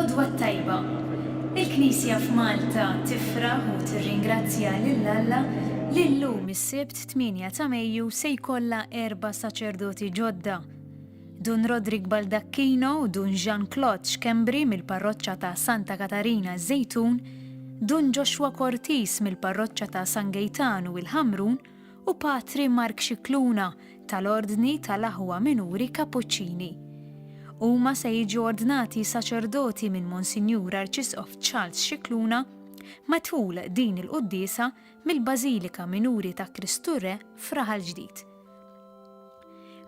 L-Odwa tajba. Il-Knisja f'Malta tifraħ u tirringrazzja lil Alla li llum is-Sibt 8 ta' Mejju se jkollha 4 saċerdoti ġodda. Dun Rodrik Baldacchino u Dun Jean-Claude Xkembri mill-parroċċa ta' Santa Katarina Żejtun, Dun Joshua Cortis mill-parroċċa ta' San Gaetano il-Ħamrun u Patri Mark Xikluna tal-Ordni tal-Aħwa Minuri Kapuċċini. Huma se jiġu ordnati saċerdoti minn Monsinjur Arċisqof Charles Xikluna matul din il-quddiesa mill-Bażilika Minuri ta' Kristu Re f'Raħal Ġdid.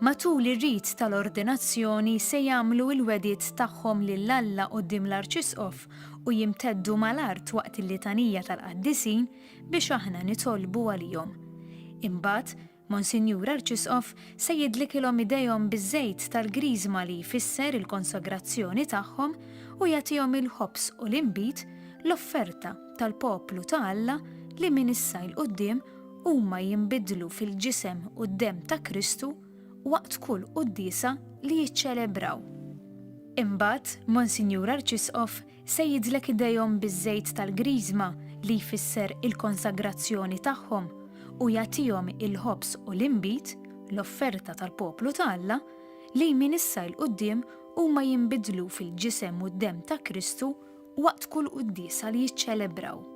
Matul ir-rit tal-ordinazzjoni se jagħmlu l-wedid tagħhom lil Alla quddiem l-Arċisqof u jimteddu mal-art waqt il-litanija tal-qaddisin biex aħna nitolbu għalihom. Imbagħad Monsinjur Arċisqof se jidlikilhom idejhom biż-żejt tal-griżma li jfisser il-konsagrazzjoni tagħhom u jagħtihom il-ħobs u l-inbit l-offerta tal-poplu ta' Alla li minn issa il quddiem huma jinbidlu fil-ġisem u d-demm ta' Kristu waqt kull quddiesa li jiċċelebraw. Imbagħad Monsinjur Arċisqof se jidlek idejhom biż-żejt tal-griżma li jfisser il-konsagrazzjoni tagħhom u jagħtihom il-ħobs u l-inbit l-offerta tal-poplu ta' Alla li minn issa l quddiem huma jinbidlu fil-ġisem u d-demm ta' Kristu waqt kull quddiesa li jiċċelebraw.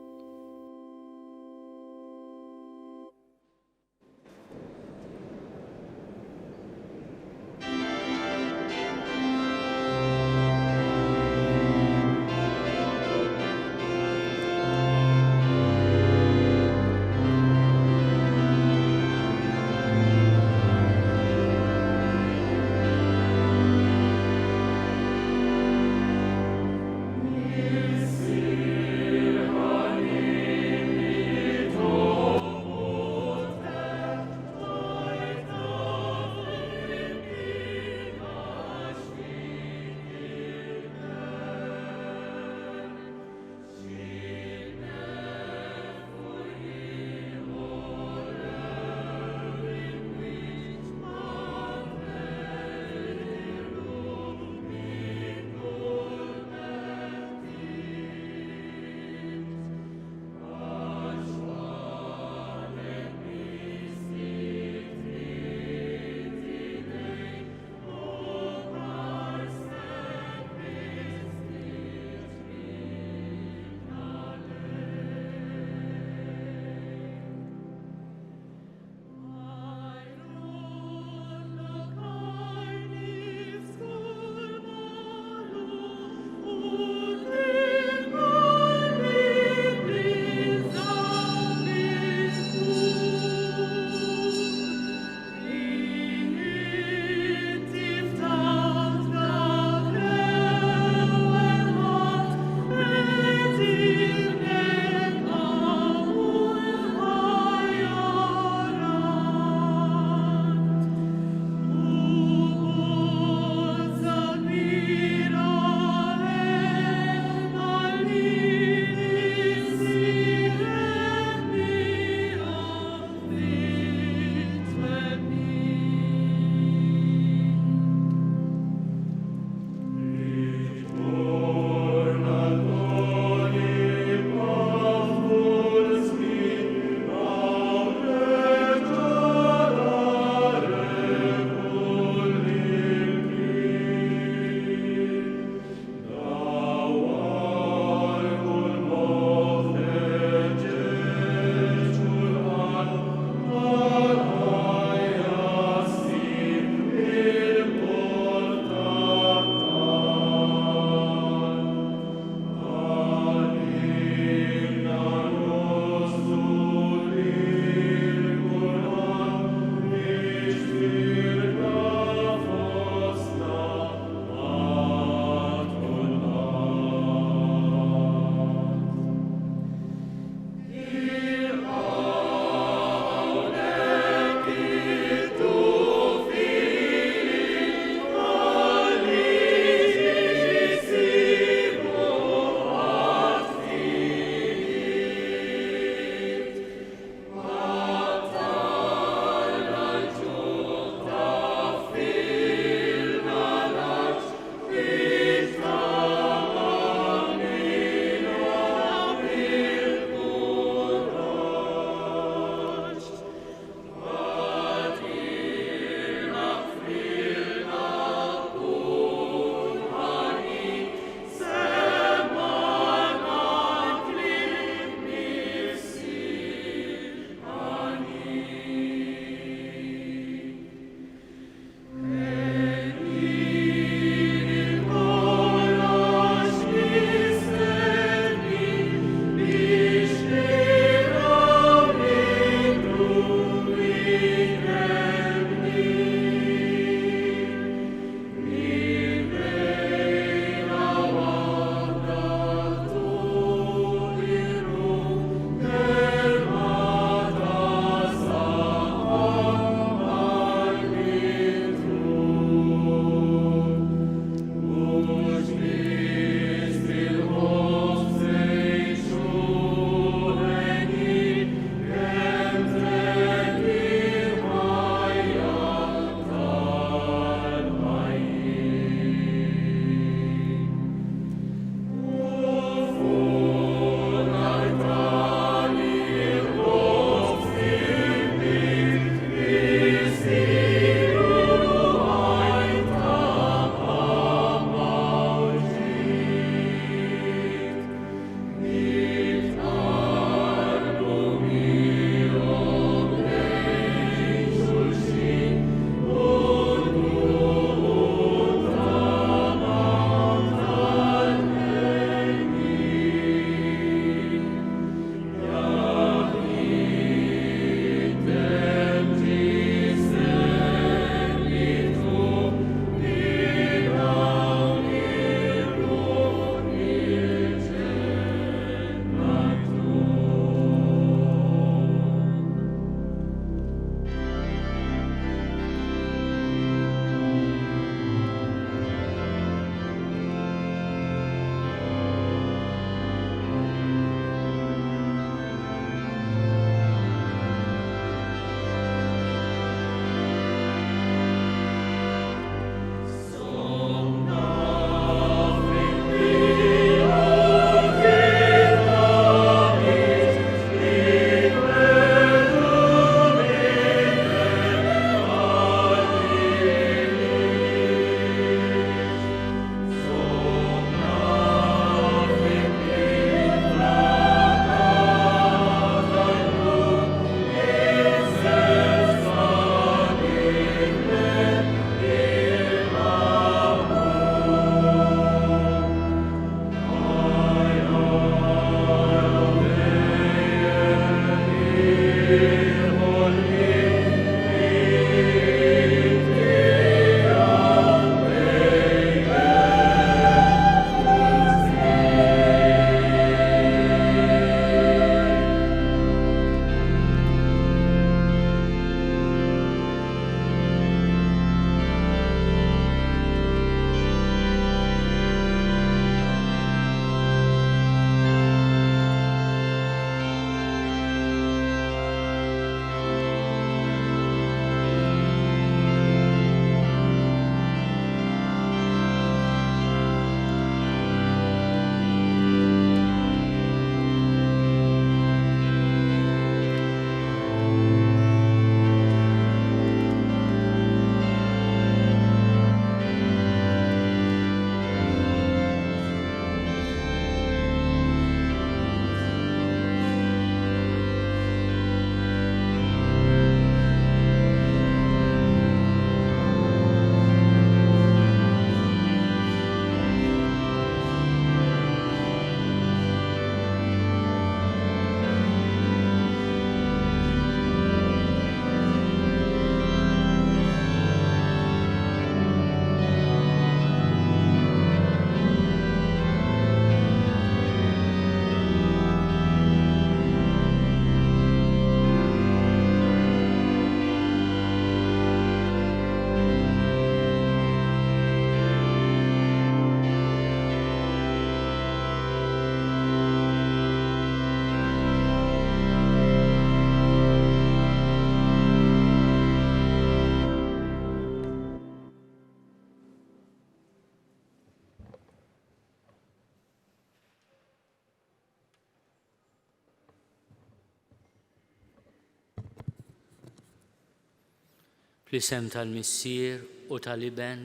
Fl-isem tal-Missier u tal-Iben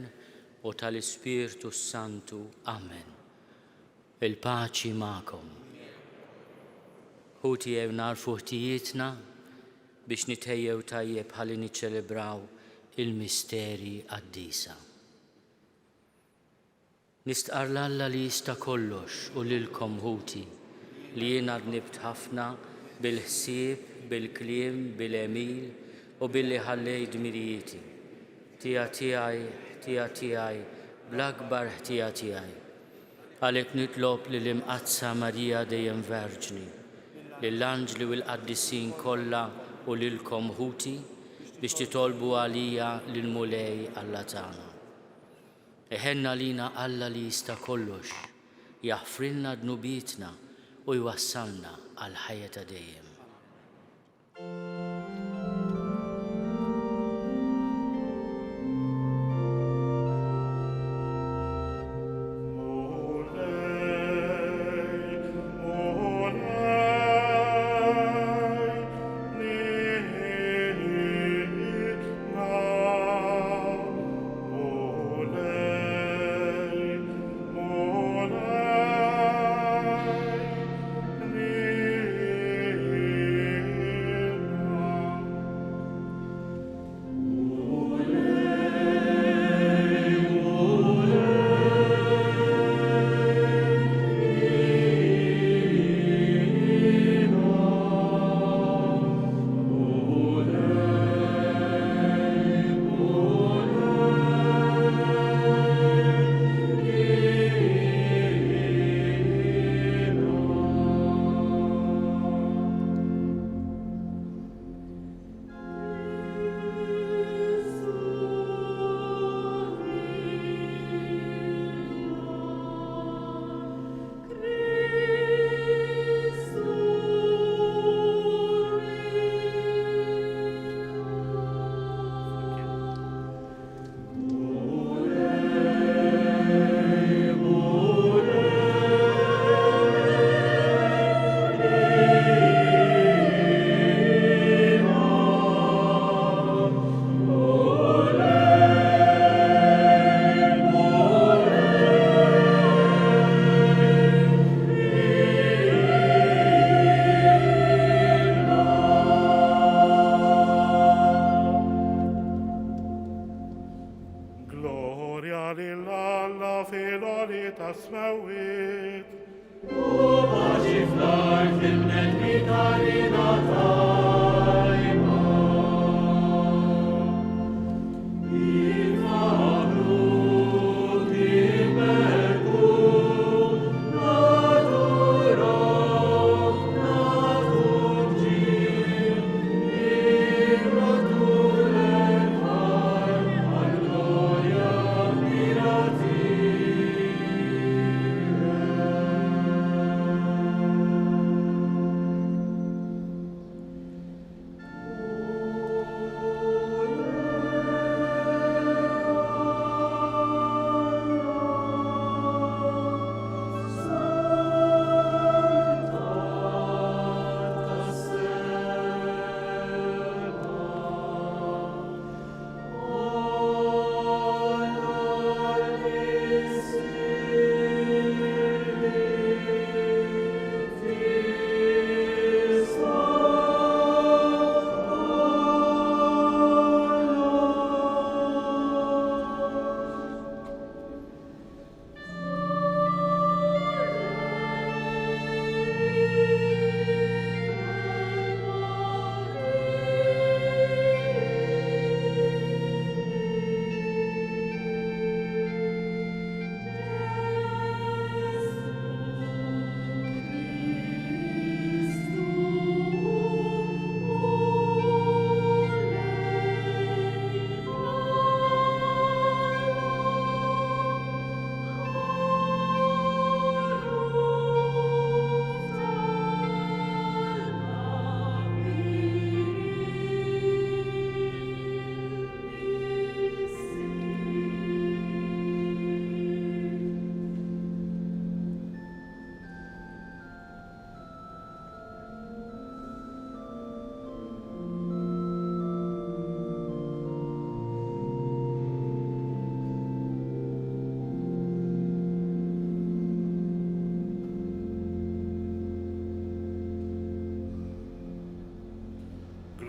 u tal-Ispirtu Santu. Amen. Il-paċi ma'kom. Ħuti jew narfu ħtijietna biex nitejjew tajjeb ħalli niċċelebraw il-misteri qaddisa. Nistqar l-Alla li jista' kollox u lilkom ħuti li jiena rnibt ħafna bil-ħsieb, bil-kliem, bil-emil u billi ħallejt dmirijieti. Tiegħi, bl-akbar ħtija tiegħi. Għalhekk nitlob lill-imqazza Marija dejjem Verġni, lill-anġli u l-qaddisin kollha u lilkom ħuti biex titolbu għalija lill-mulej Alla tagħna. Eħenna lina Alla li jista' kollox, jaħfrilna dnubietna u jwassalna għal ħajja ta' dejjem.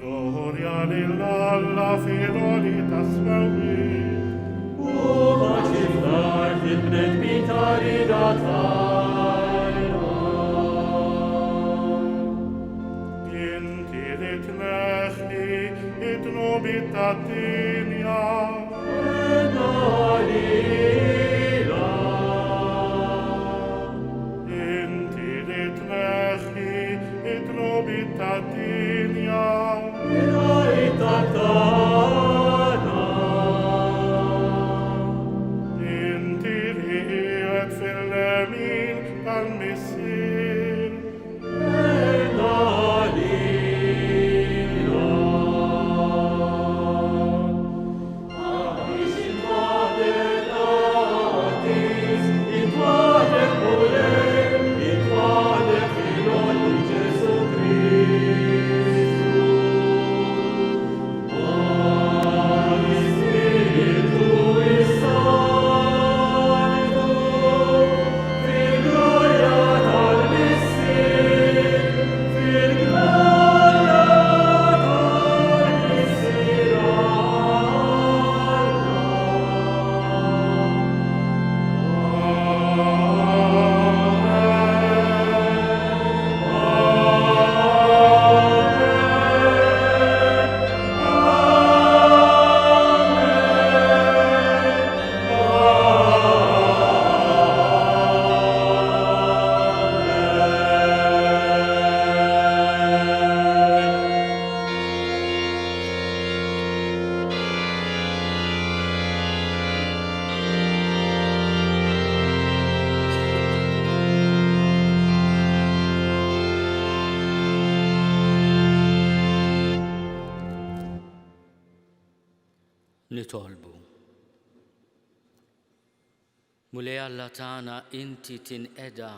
Gloria lill'alla fidelitas vevit. Magiflar hidmet Intilit nechi et nobitatinia. Intilit nechi et nobitatinia. Intili et filemin calmissin. Nitolbu. Mulej Alla tagħna inti tinqeda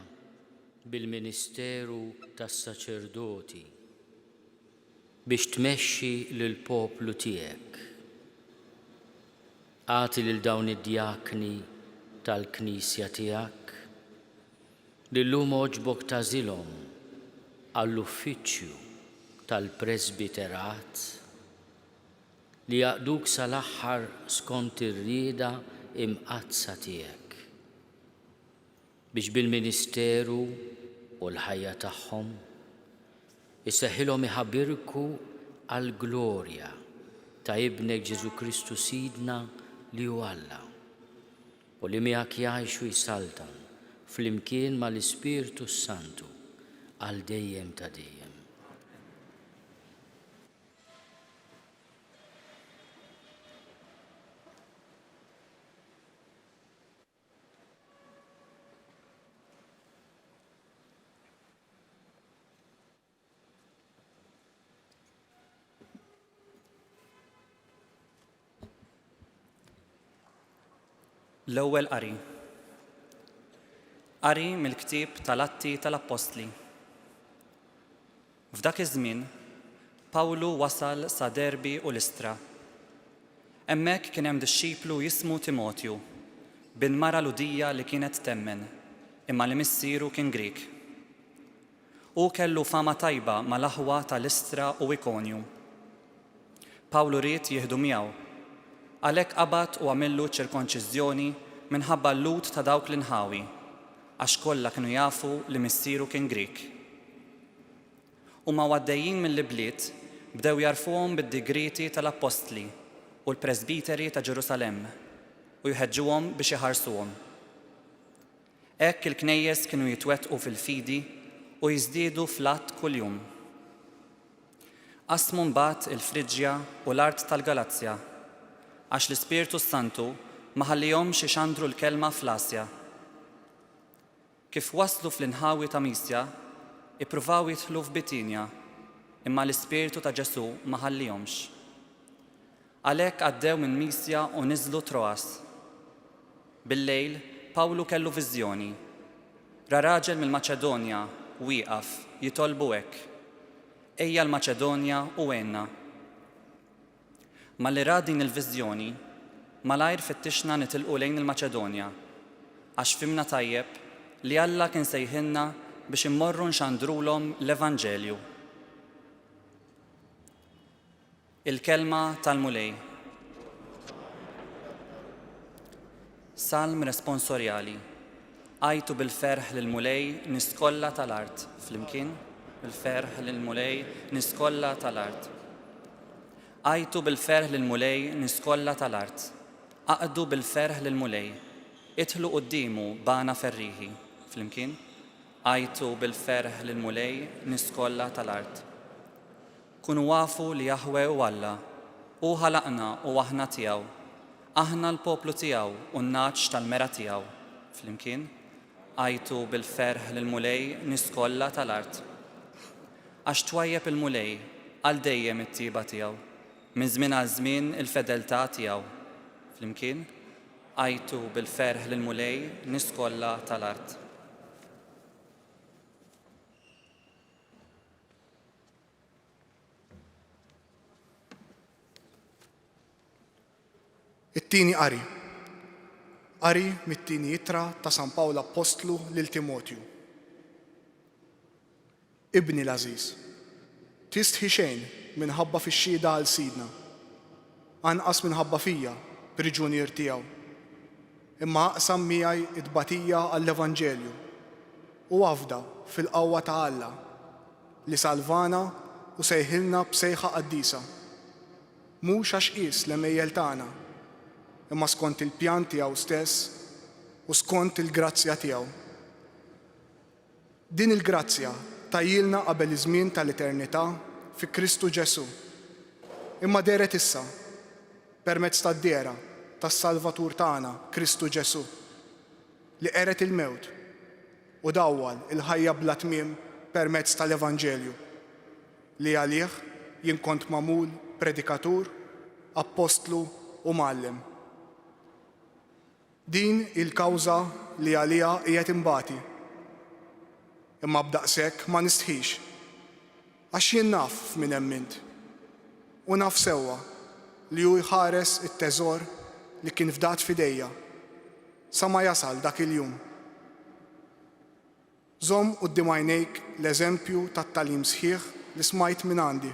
bil-ministeru tas-saċerdoti biex tmexxi lill-poplu tiegħek. Għati lil dawn id-djakni tal-Knisja tiegħek li llum oġbok tażilhom għall-uffiċċju tal-Presbiterat li jaqduk sal-aħħar skont ir-rieda imqazza tiegħek biex bil-ministeru u l-ħajja tagħhom isseħħilhom iħabbirku għall-glorja ta' Ibnek Ġesu Kristu Sidna li hu Alla u li miegħek jgħixu jsaltan flimkien mal-Ispirtu Santu għal dejjem ta' dejjem. L-ewwel qari. Qari mill-ktieb tal-Atti tal-Apostli. F'dak iż-żmien, Pawlu wasal sa Derbi u Listra. Hemmhekk kien hemm dixxiplu jismu Timotju, bin-mara Ludija li kienet temmen, imma li missieru kien Grik. U kellu fama tajba mal-aħwa ta' Listra u Ikonju. Pawlu ried jieħdu miegħu, għalhekk qabad u għamillu ċirkonċiżjoni minħabba l-lut ta' dawk l-inħawi, għax kollha kienu jafu li missieru kien Grik. Huma għaddejjin mill-bliet bdew jarfuhom bid-digriti tal-Apostli u l-Presbiteri ta' Ġerusalemm u jħeġġuhom biex iħarsuhom. Hekk il-knejjes kienu jitwettqu fil-fidi u jiżdiedu fl-att kuljum. Qasmu mbagħad il-Friġja u l-art tal-Galazzja għax l-Ispirtu Santu ma ħallihomx ixandru l-kelma fl-Asja. Kif waslu fl-inħawi ta' Misja, ippruvaw jidħlu f'Bitinja, imma l-Ispirtu ta' Ġesu ma ħallihomx. Għalhekk għaddew minn Misja u niżlu Troas. Bil-lejl Pawlu kellu viżjoni. Ra raġel mill-Maċedonja wieqaf jitolbu hekk: ejja l-Maċedonja u għenna. Malli ra din il-viżjoni, malajr fittixna nitilqu lejn il-Maċedonja, għax fimna tajjeb li Alla kien sejħinna biex immorru nxandrulhom l-Evanġelju. Il-kelma tal-mulej. Salm responsorjali. Għajtu bil-ferħ lil-mulej niskolla tal-art. Flimkien, bil-ferħ lil-mulej niskolla tal-art. Għajtu bil-ferħ lil-mulej niskolla tal-art. Aqdu bil-ferħ lil-mulej. Itħlu qoddimu bana ferriħi. Flimkien, għajtu bil-ferħ lil-mulej niskolla tal-art. Kunu wafu li Jahwe u Alla, u ħalaqna u aħna tiegħu, aħna l-poplu tiegħu u n-naċ tal-mera tiegħu. Flimkien, għajtu bil-ferħ lil-mulej niskolla tal-art. Għax twajjeb il-mulej għal dejjem it-tiba tiegħu, minn żmien għal żmien il-fedeltà tiegħu. Flimkien, għajtu bil-ferħ lil-mulej niskolla tal-art. It-tieni qari. Qari mit-tieni ittra ta' San Pawl Apostlu lil Timotju. Ibni l-Aziz, tistħi xejn minħabba fix-xhieda għal sidna, anqas minħabba fija priġunier tiegħu. Imma aqsam miegħi it-tbatija għall-Evanġelju u għafda fil-qawwa ta' Alla li salvana u sejħilna b'sejħa qaddisa. Mhux għax qis l-emejjel tagħna, imma skont il-pjan tiegħu stess u skont il-grazzja tiegħu. Din il-grazzja tajjilna qabel iż-żmien tal-eternità fi Kristu Ġesu. Imma deret issa permezz tad-dera tas-Salvatur tagħna Kristu Ġesu li qeret il-mewt u dawwal il-ħajja bla tmiem permezz tal-Evanġelju li għalih jien kont magħmul predikatur, apostlu u muallim. Din il-kawża li għaliha qiegħed imbagħti. Imma b'daqshekk ma nistħix, għax jien naf f'min emmint u naf sewwa li hu jħares it-teżor li kien fdat f'idejja sa ma jasal dak il-jum. Żomm quddiem għajnejk l-eżempju tat-tagħlim sħiħ li smajt minn għandi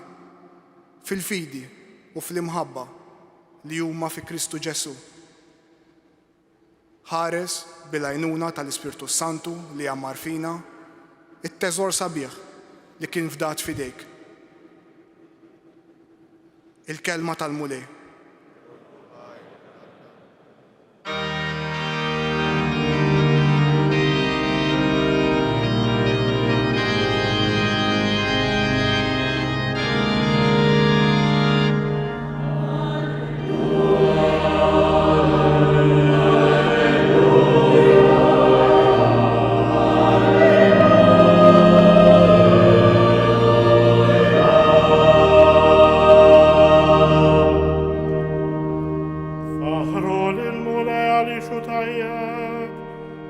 fil-fidi u fl-imħabba li huma fi Kristu Ġesu. Ħares bil-għajnuna tal-Ispirtu Santu li għammar fina it-teżor sabiħ li kien fdat fidejk. Il-kelma tal-mulej.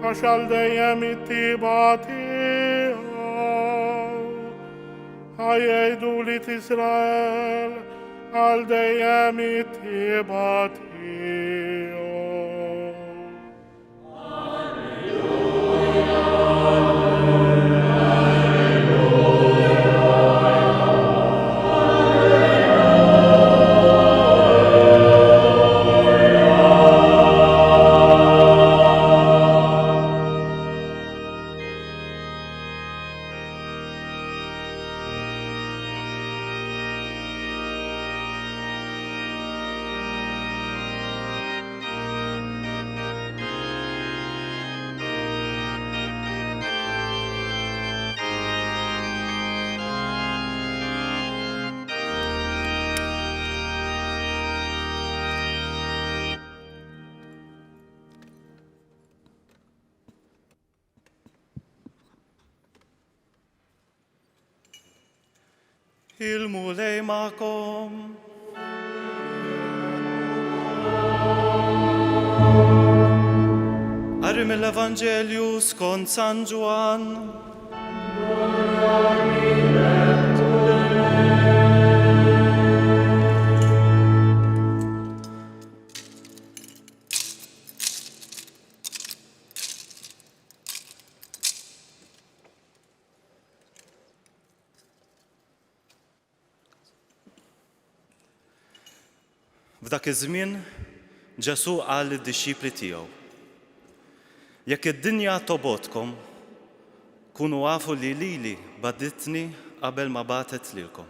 Għaxal dejjem it-tiba tiegħu. Ħajjejdu li Israel għal dejjem it-tiba tiegħu. Il-mulej ma'kom. Qari mill-Evanġelju skont San Ġwan. F'dak iż-żmien Ġesu qal lid-dixxipli tiegħu: Jekk id-dinja tobodkom, kunu għafu li lili baditni qabel ma batet lilkom.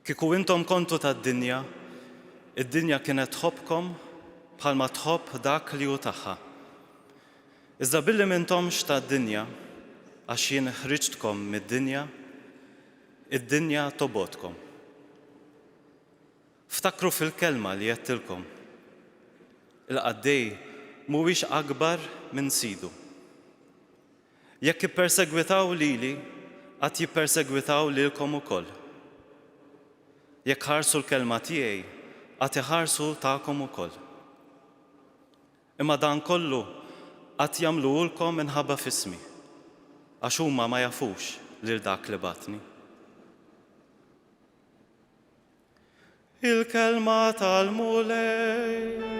Kieku intom kontu tad-dinja, id-dinja kienet tħobbkom bħalma tħobb dak li hu tagħha. Iżda billi m'intomx tad-dinja għax jien ħriġtkom mid-dinja, id-dinja tobodkom. Ftakru fil-kelma li jettilkom. Il-qaddej mhuwiex akbar minn sidu. Jekk jippersegwitaw lili, qatt jippersegwitaw lilkom ukoll. Jekk ħarsu l-kelma tiegħi, qatt iħarsu tagħkom ukoll. Imma dan kollu qatt jagħmluhulkom minħabba f'ismi, għax huma ma jafux lil dak li batni. Il-kelma tal-mulej.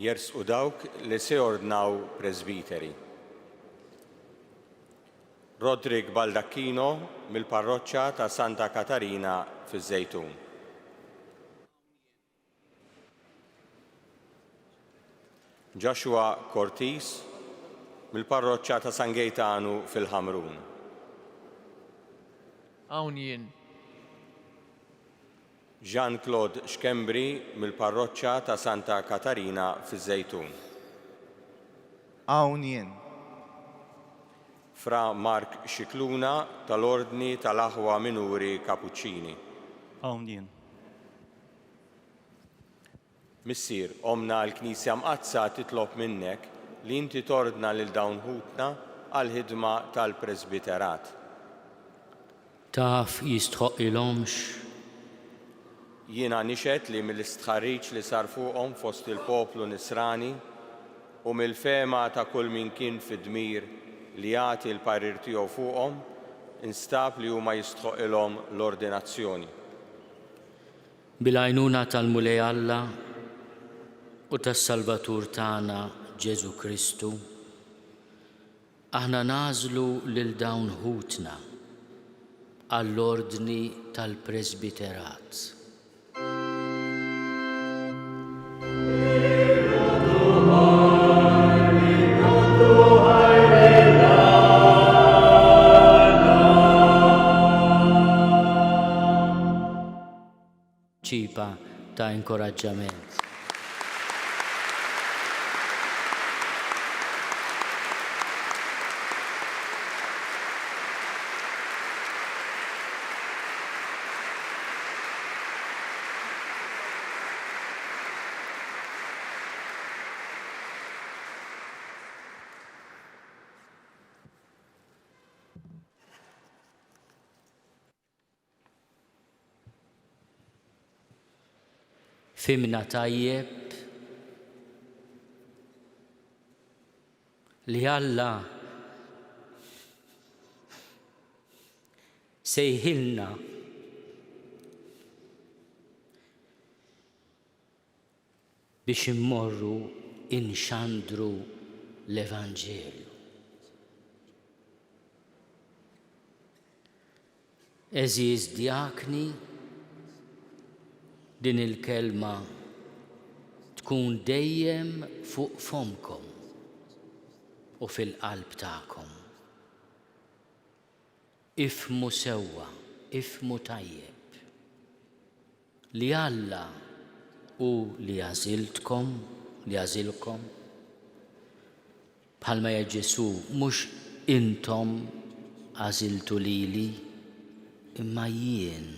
Jersqu dawk li se jordnaw preżbiteri. Rodrik Baldacchino mill-parroċċa ta' Santa Katarina fiż-Żejtun. Joshua Cortis mill-parroċċa ta' San Gaetanu fil-Ħamrun. Hawn jien. Jean-Claude Xkembri mill-parroċċa ta' Santa Katarina fiż-Żejtun. Hawn jien. Fra Mark Xikluna tal-Ordni tal-Aħwa Minuri Kapuċċini. Hawn jien. Missier, omna l-Knisja Mqazza titlob minnek li inti tordna lil dawn ħutna għall-ħidma tal-Presbiterat. Taf jistħoqilhomx Jiena nixed li mill-istħarriġ li sar fuqhom fost il-poplu Nisrani u mill-fema ta' kull min kien fid-dmir li jagħti l-parir tiegħu fuqhom, instab li huma jistħoqilhom l-ordinazzjoni. Bil-għajnuna tal-Mulej Alla u tas-Salvatur tagħna Ġesu Kristu, aħna nażlu lil dawn ħutna għall-ordni tal-Presbiterat. Ċipa ta' inkoraġġament. Fimna tajjeb li Alla sejħilna biex immorru inxandru l-Evanġelju. Eżiż djakni, din il-kelma tkun dejjem fuq fomkom u fil-qalb tagħkom. ifmu sewwa, ifmu tajjeb li Alla u li għażiltkom, li għażilkom bħalma ja Ġesu mhux intom għażiltu lili imma jien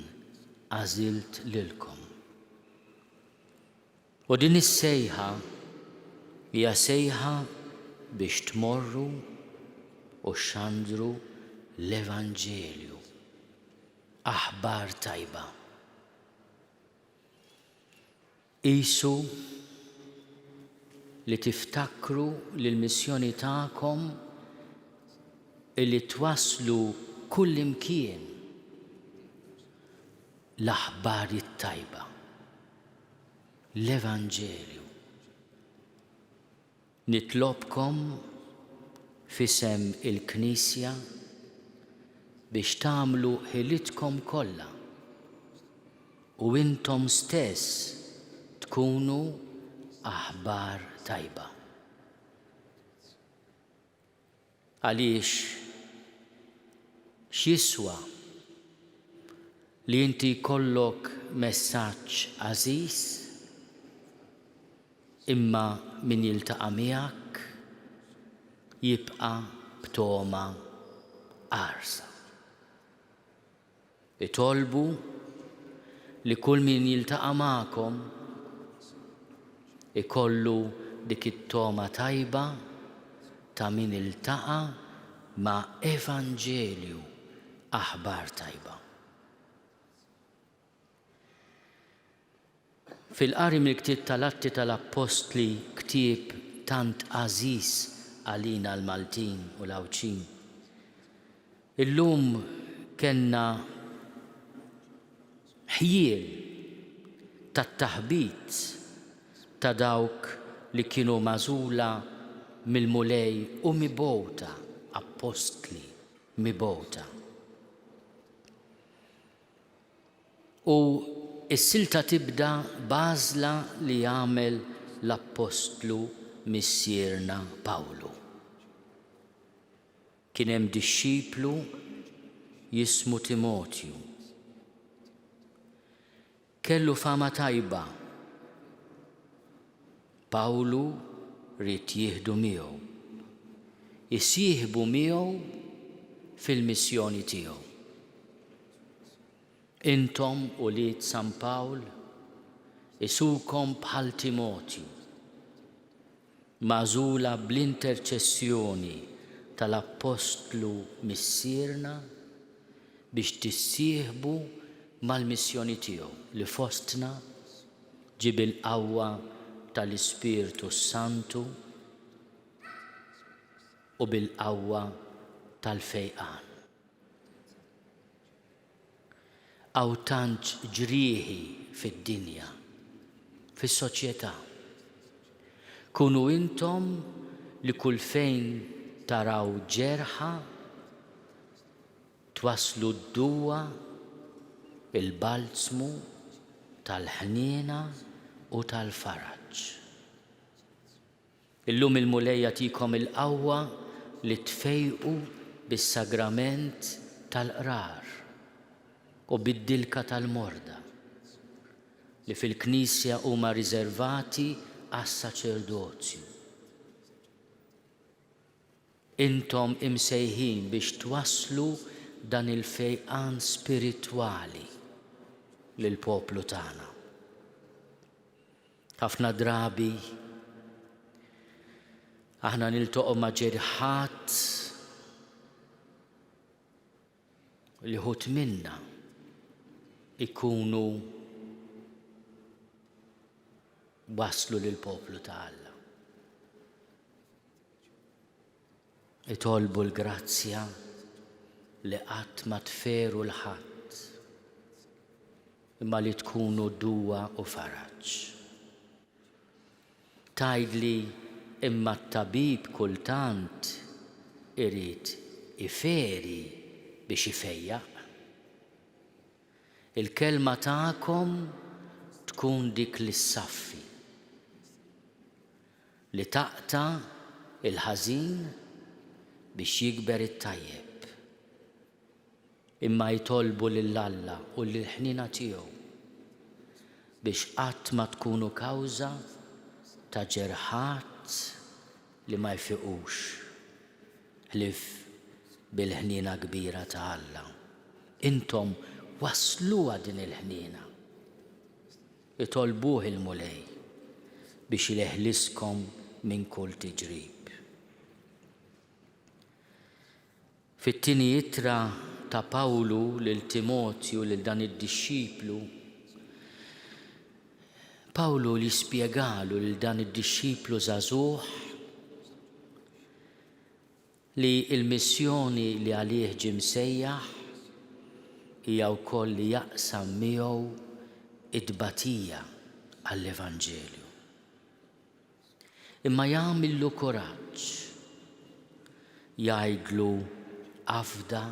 għażilt lilkom. U din is-sejħa hija sejħa biex tmorru u xandru l-Evanġelju, aħbar tajba. Qisu li tiftakru l-missjoni tagħkom illi twasslu kull imkien l-aħbar it-tajba, l-Evanġelju. Nitlobkom f'isem il-Knisja biex tagħmlu ħilitkom kollha u intom stess tkunu aħbar tajba. Għaliex x'jiswa li inti jkollok messaġġ għażiż imma min jiltaqa' miegħek jibqa' b'toma qarsa. Itolbu li kull min jiltaqa' magħkom ikollu dik it-toma tajba ta' min iltaqa' ma' Evanġelju, aħbar tajba. Fil-qari mill-ktieb tal-Atti tal-Apostli, ktieb tant għażiż għalina l-Maltin u l-Awċin, illum kellna ħjiel tat-taħbit ta' dawk li kienu magħżula mill-mulej u mibgħuta, apostli mibgħuta. U is-silta tibda b'għażla li jagħmel l-apostlu missierna Pawlu. Kien hemm dixxiplu jismu Timotju. Kellu fama tajba. Pawlu rid jieħdu miegħu, jissieħbu miegħu fil-missjoni tiegħu. Intom ulied San Pawl isukom bħal Timotju, magħżula bl-interċessjoni tal-apostlu missierna biex tissieħbu mal-missjoni tiegħu li fostna ġib il-qawwa tal-Ispiritu Santu u bil-qawwa tal-fejqan. Aw tant ġrieħi fid-dinja, fis-soċjetà. Kunu intom li kull fejn taraw ġerħa twaslu d-duwa, il-balzmu tal-ħniena u tal-faraġġ. Illum il-mulej jagħtikom il-qawwa li tfejqu bis-sagrament tal-qrar u bid-dilka tal-morda li fil-Knisja huma riservati għas-saċerdozju. Intom imsejħin biex twasslu dan il-fejqan spiritwali lill-poplu tagħna. Ħafna drabi aħna niltaqgħu ma' ġerħat li ħut minna ikunu waslu lill-poplu ta' Alla. Itolbu l-grazzja li qatt ma tferu l-ħadd imma li tkunu duwa u faraġġ. Tgħidli imma t-tabib kultant irid iferi biex ifejjaq. Il-kelma tagħkom tkun dik li ssaffi, li taqta' il-ħażin biex jikber it-tajjeb. imma jitolbu lill-Alla u lill-ħnina tiegħu biex qatt ma tkunu kawża ta' ġerħat li ma jfiqux ħlief bil-ħnina kbira ta' Alla. Intom wasluha din il-ħnina. Itolbuh il-mulej biex ileħliskom minn kull tiġrib. Fit-tieni ittra ta' Pawlu lil Timotju lil dan id-dixxiplu, Pawlu li spjegalu lil dan id-dixxiplu żagħżugħ li l-missjoni li għalih ġie msejjaħ hija wkoll li jaqsam miegħu id-tbatija għall-Evanġelju. Imma jagħmillu kuraġġ jgħidlu għafda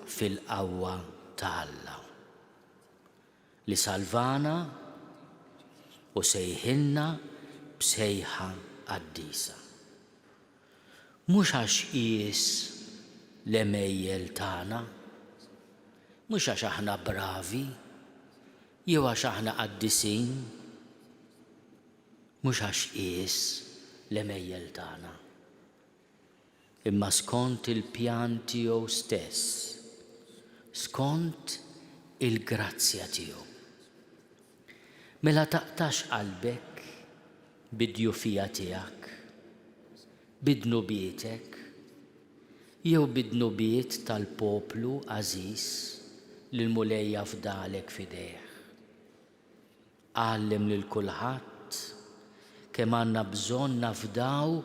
fil-qawwa ta' Alla li salvana u sejħilna b'sejħa qaddisa. Mhux għax qies l-emejjel tagħna, mhux għax aħna bravi, jew għax aħna qaddisin, mhux għax qies l-emejjel tagħna. Imma skont il-pjan tiegħu stess, skont il-grazzja tiegħu. Mela taqtax qalbek bid-djufija tiegħek, bid-nubietek, jew bid-nubiet tal-poplu għażiż li l-mulej jafdalek fidejh. Għallem lil kulħadd kemm għandna bżonn nafdaw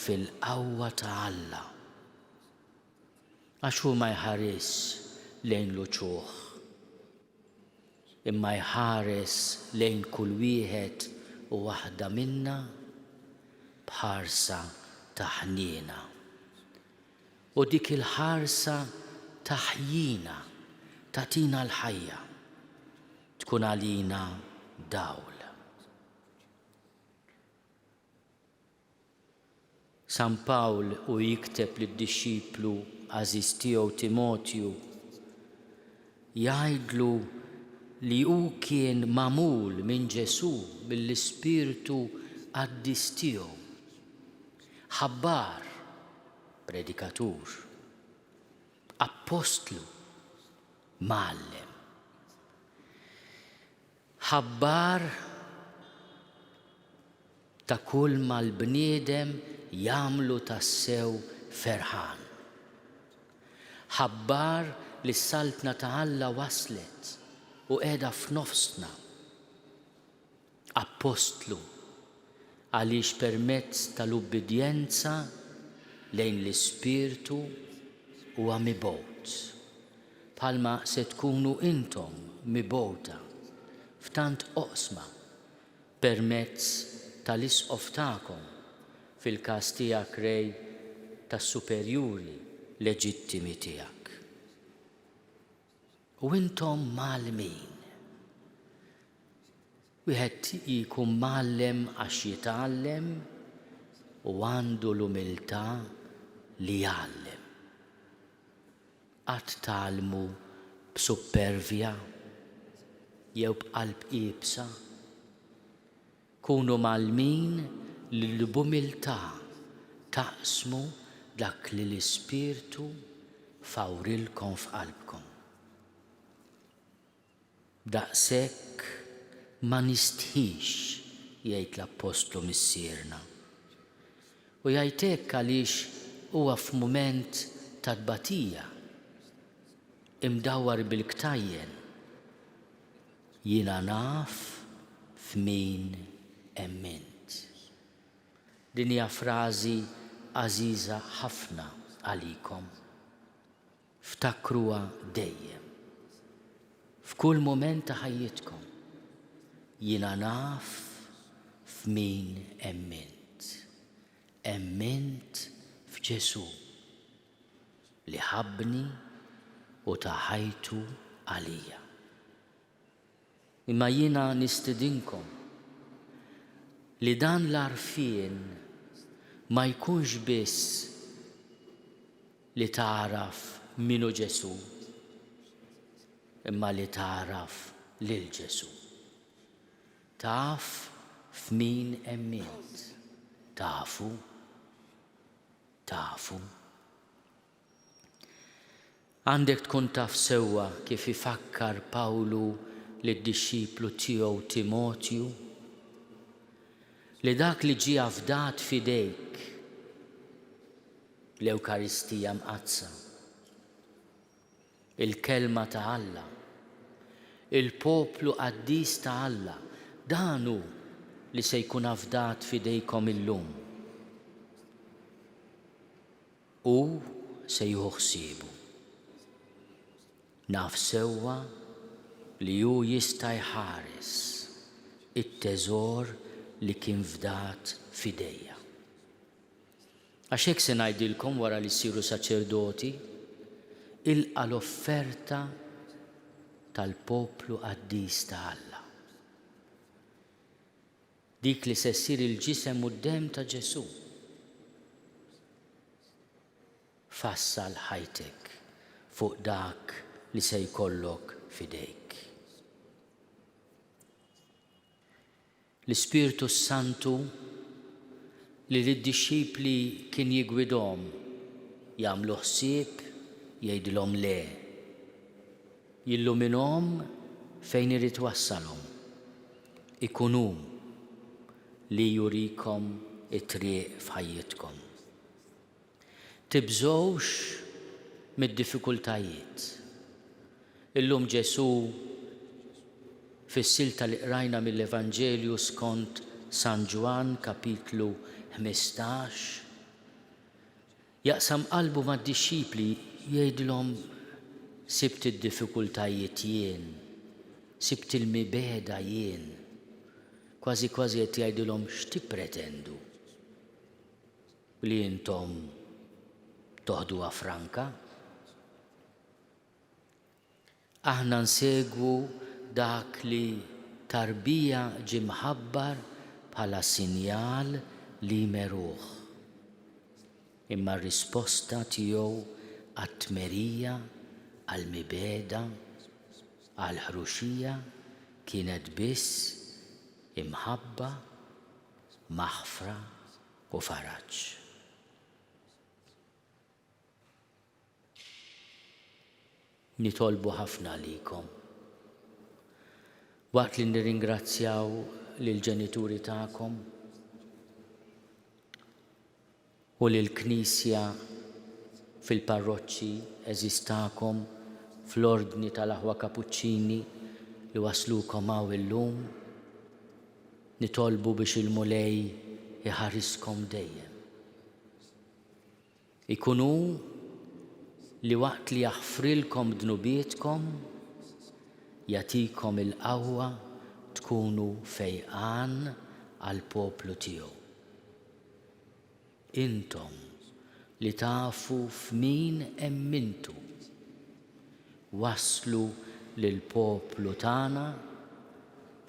fil-qawwa ta' Alla. Għax hu ma jħares lejn l-uċuħ, imma jħares lejn kull wieħed u waħda minna bħarsa ta' ħniena. U dik il-ħarsa ta' ħjina tagħtina l-ħajja tkun għalina dawl. San Pawl u jikteb lid-dixxiplu għażiż tiegħu Timotju jgħidlu li hu kien magħmul minn Ġesu mill-Ispiritu Qaddis tiegħu, ħabbar, predikatur, apostlu, mgħallem. Ħabbar ta' kull ma l-bniedem jagħmlu tassew ferħan. Ħabbar li s-saltna ta' Alla waslet u qiegħda f'nofsna. Apostlu għaliex permezz tal-ubbidjenza lejn l-Ispirtu huwa mibgħut. Bħalma se tkunu intom mibgħuta f'tant oqsma permezz tal-isqof tagħkom fil-każ tiegħek rej tas-superjuri leġittimi tiegħek. U intom magħlumin. Wieħed jkun mgħallem għax jitgħallem u għandu l-umiltà li jgħallem. Qatt tgħallmu b'suppervja jew b'qalb qiebsa. Kunu magħlumin li b'umiltà taqsmu dak li l-Ispirtu fawrilkom f'qalbkom. Daqshekk ma nistħix jgħid l-Apostlu missierna. U jgħid hekk għaliex huwa f'mument ta' tbatija imdawwar bil-ktajjen. Jiena naf f'min emmint. Din hija frażi għażiża ħafna għalikom. Ftakruha dejjem. F'kull mument ta' ħajjitkom. Jiena naf f'min emmint. Emmint f'Ġesu li ħabbni u taħajtu għalija. Imma jiena nistidinkom li dan l-arfien ma jkunx biss li taraf minu Ġesu, imma li taraf lil Ġesu. Taf f'min emmint. Tafu. Għandek tkun taf sewwa kif ifakkar Pawlu lid-dixxiplu tiegħu Timotju li dak li ġie avdat fidejk l-Ewkaristija mqazza, il-kelma ta' Alla, il-poplu qaddis ta' Alla, dan hu li se jkun avdat fidejkom illum. U se jieħu ħsiebu. Naf sewwa li hu jista' jħares it-teżor li kien fdat fidejja. Għax hekk se ngħidilkom wara li ssiru saċerdoti, ilqa l-offerta tal-poplu qaddis ta' Alla. Dik li se ssir il-ġisem u d-dem ta' Ġesu. Fassal ħajtek fuq dak li se jkollok fidejk. L-Ispiritu Santu li lid-dixxipli kien jigwidhom jagħmlu ħsieb jgħidilhom le. Jilluminhom fejn irid wassalhom. Ikun hu li jurikom it-triq f'ħajjitkom. Tibżgħux mid-diffikultajiet. Illum Ġesu fis-silta li qrajna mill-Evanġelju skont San Ġwan kapitlu 15 jaqsam qalbu mad-dixxipli jgħidilhom sibt id-diffikultajiet jien, sibt il-mibeda jien. Kważi qed jgħidilhom x'tippretendu li intom toħduha franka. Aħna nsegwu dak li tarbija ġie mħabbar bħala sinjal li meruh. Imma r-risposta tiegħu għat-tmerija, għall-mibeda, għall-ħruxija kienet biss imħabba, maħfra u faraġġ. Nitolbu ħafna likom. Waqt li nirringrazzjaw lill-ġenituri tagħkom u lill-Knisja fil-parroċċi eżistakom fl-ordni tal-Aħwa Kapuċċini li waslukom hawn illum, nitolbu biex il-mulej iħariskom dejjem. Ikun hu li waqt li jaħfrilkom dnubietkom jagħtikom il-qawwa tkunu fejqan għall-poplu tiegħu. Intom li tafu f'min emmintu waslu lill-poplu tagħna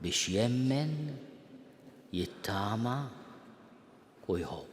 biex jemmen, jittama u jħobb.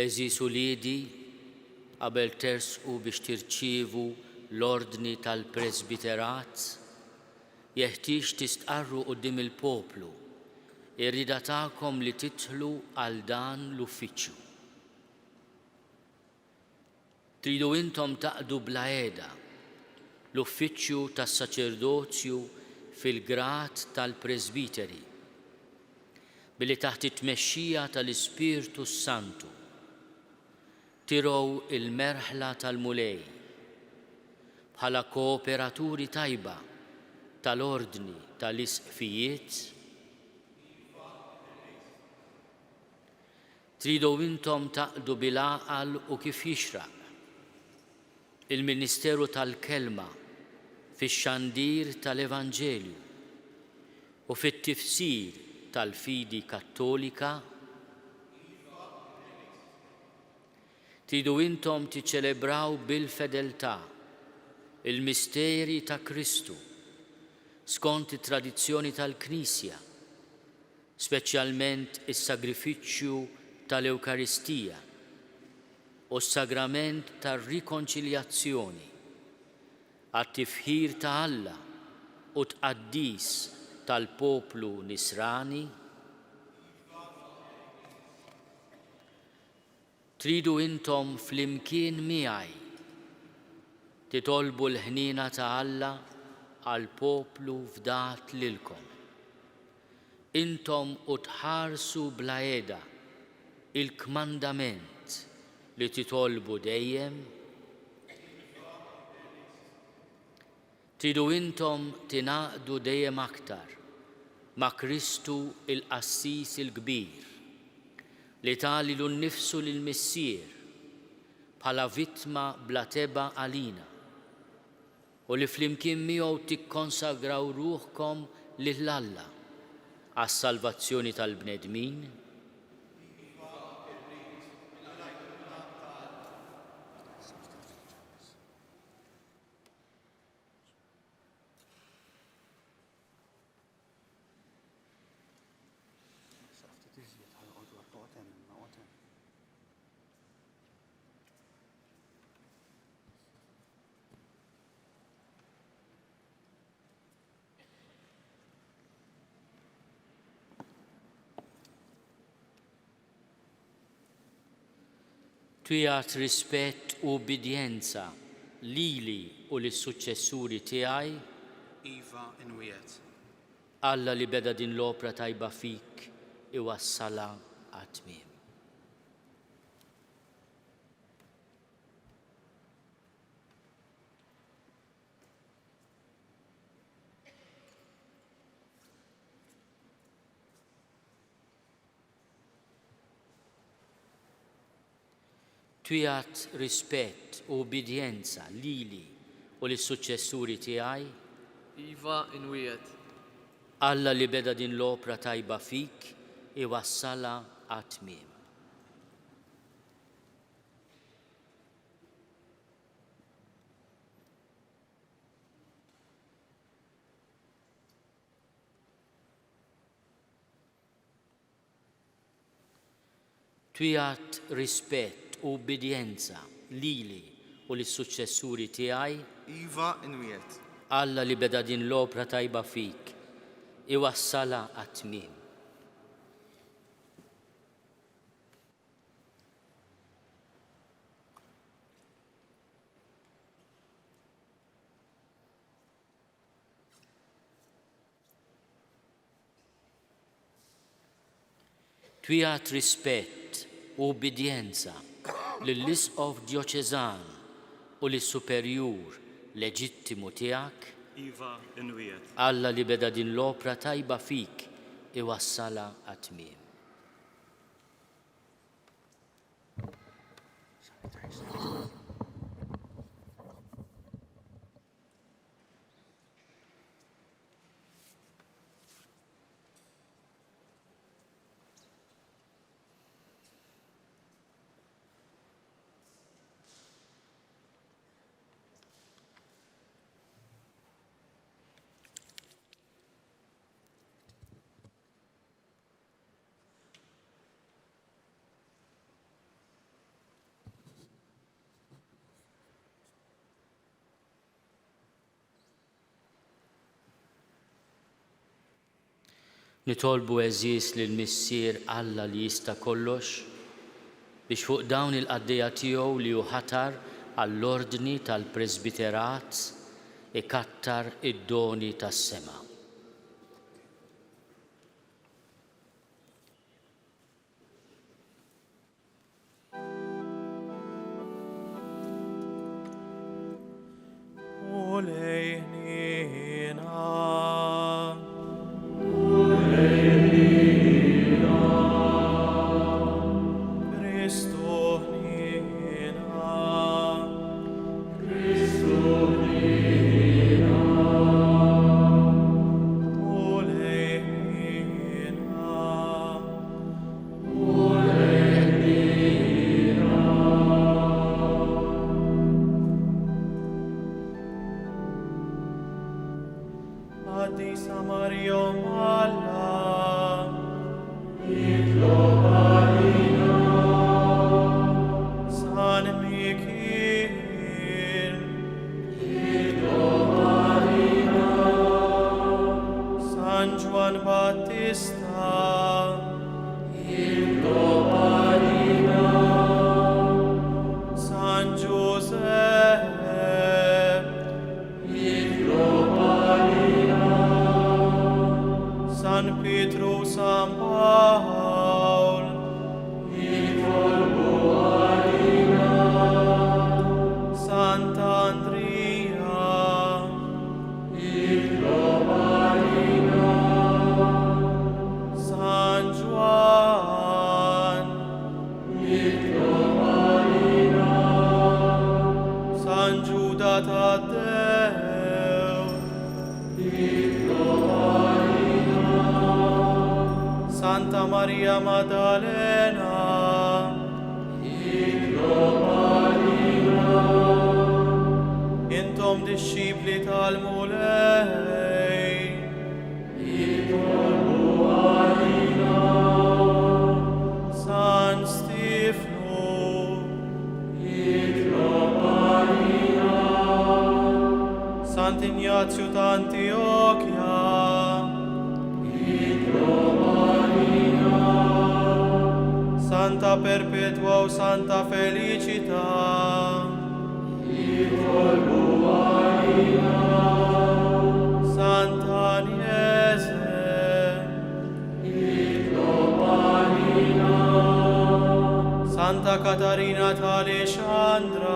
Eżis uliedi, qabel tersqu biex tirċievu l-ordni tal-presbiterat, jeħtieġ tistqarru quddiem il-poplu, ir-rieda tagħkom li tidħlu għal dan l-uffiċċju. Tridu intom taqdu bla għeda l-uffiċċju tas-saċerdozju fil-grat tal-Presbiteri billi taħt it-tmexxija tal-Ispirtu Santu tirow il-merħla tal-mulej bħala kooperaturi tajba tal-ordni tal-isqfijiet. Tridu intom taqdu bil-għaqal u kif jixraq il-Ministeru tal-Kelma fix-xandir tal-Evanġelju u fit-tifsir tal-fidi Kattolika. Tridu intom tiċċelebraw bil-fedeltà il-misteri ta' Kristu skont it-tradizzjoni tal-Knisja, speċjalment is-sagrifiċċju tal-Ewkaristija u s-sagrament tar-rikonċiljazzjoni għat-tifħir ta' Alla u tqaddis tal-poplu Nisrani. Tridu intom flimkien miegħi titolbu l-ħnina ta' Alla għal poplu fdat lilkom. Intom u tħarsu bla eda il-kmandament li titolbu dejjem. Tridu intom tinaqdu dejjem aktar ma' Kristu il-Qassis il-Kbir li talilu nnifsu lill-Missier bħala vittma bla teba għalina u li flimkien miegħu tikkonsagraw ruħkom lill-Alla għas-salvazzjoni tal-bnedmin. Twijat rispett u ubidjenza lili u lis-suċċessuri tiegħi. Iva inwiet. Alla li beda din l-opra tajba fik iwassala għat-tmiem. Twijat rispett u ubidjenza lili u lis-suċċessuri tiegħi. Iva inwiet. Alla li beda din l-opra tajba fik iwassala għat-tmiem. Twijat rispett u ubidjenza lili u lis-suċċessuri tiegħi. Iva inwiet. Alla li beda din l-opra tajba fik iwassala għat-tmiem. Twijat rispett u ubidjenza lill-Isqof Djoċeżan u lis-Superjur leġittimu tiegħek. Iva inwiet. Alla li beda din l-opra tajba fik iwassala għat-tmiem. Nitolbu eżis lill-Missier Alla li jista' kollox biex fuq dawn il-qaddejja tiegħu li hu ħatar għall-ordni tal-Presbiterat ikattar id-doni tas-sema. Santa Maria Maddalena, intom disċipli tal-mulej, San Stefano, Sant Ignazio d'Antiochia, Santa Perpetua o Santa Felicita, Santa Agnese, Santa Catarina d'Alessandria,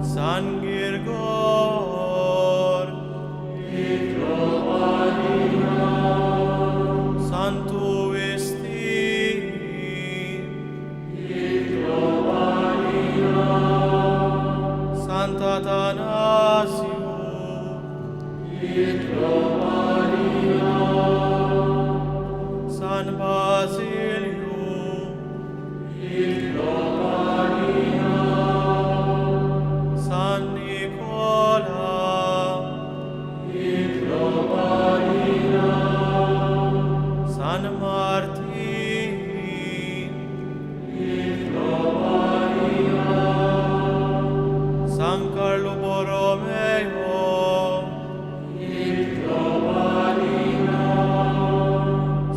San Girgor, Santo Esti, Santa Atanasio, San Basilio, San Nicola, San Martin, San Carlo Borromeo,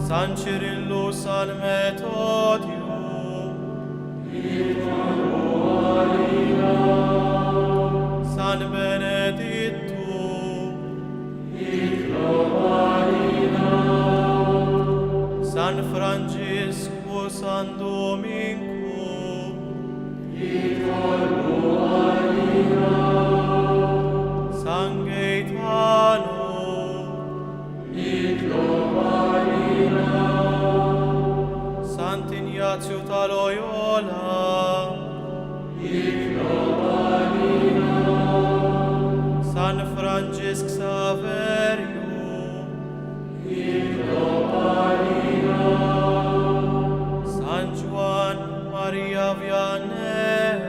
San Cirillo, San Metodio, San Benedetto, San Francesco, San Domingo, San Gaetano, Sant'Ignazio da Loyola, San Francesc Saverio, San Juan Maria Vianney,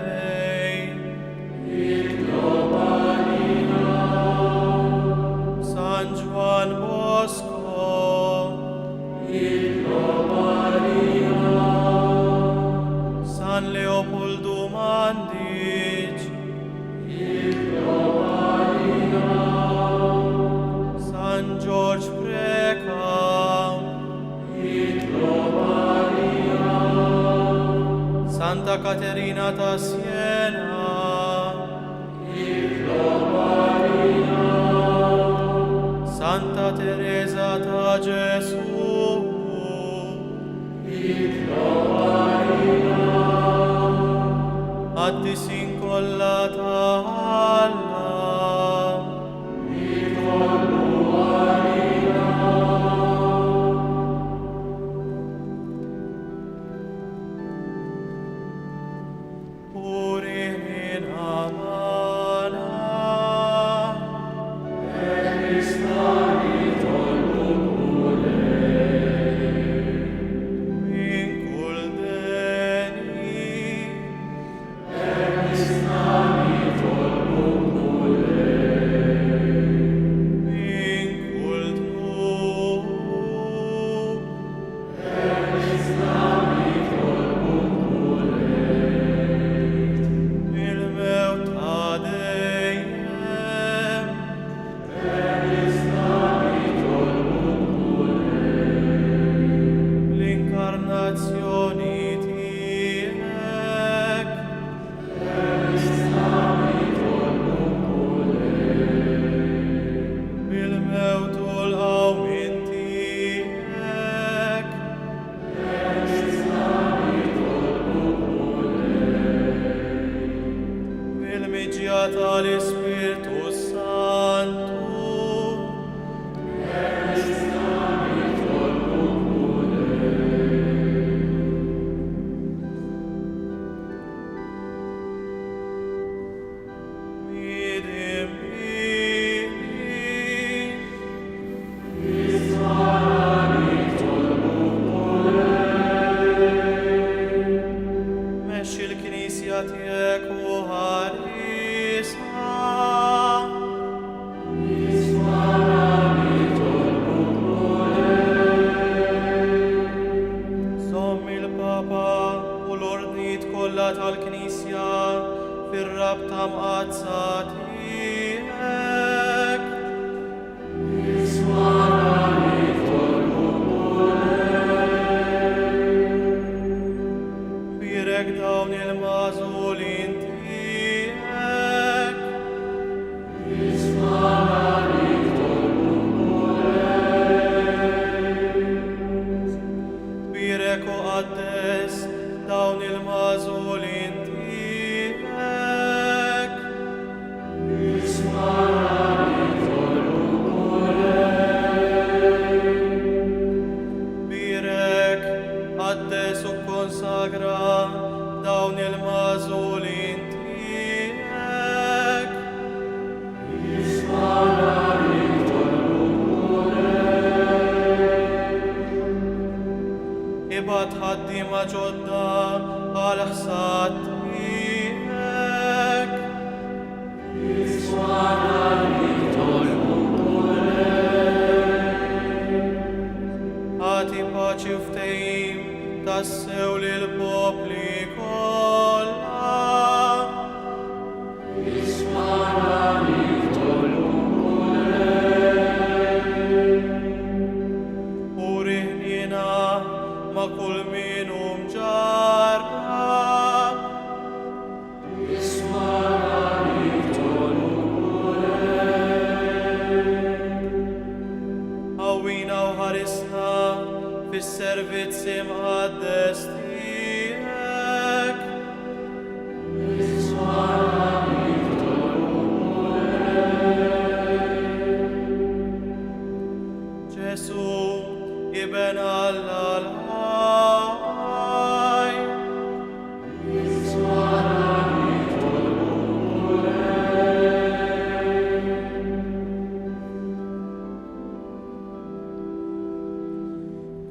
San Juan Bosco, San Leopoldo Mandic, Santa Caterina ta' Siena, Santa Teresa ta' Gesù, Addisin kolla ta' Alla, Urin amana, in cul deni, in cul tu, il meu tadeiem, l'incarnazioni tiec, il meu tul aumentiec, il migiata l'Spiritus Sancto, idem Meshi l-Knisja tiegħek u ħarisa, Żomm il-Papa u l-ordnijiet kollha tal-Knisja fir-rabta mqazza tiegħek. Birek dawn il-mażulin tiegħek. Birek u qaddes dawn il-mażulin tiegħek. Birek qaddes u konsagra dawn il-mażulin tiegħek. Ibad ħaddiema ġodda għal ħsad tiegħek. Ħati paċi u ftehim tassew lill-popli kollha. U riħnina ma' kull min mġarrab. Għawina u ħarisna fis-servizzi mqaddes tiegħek. Ġesu iben Alla l-ħaj.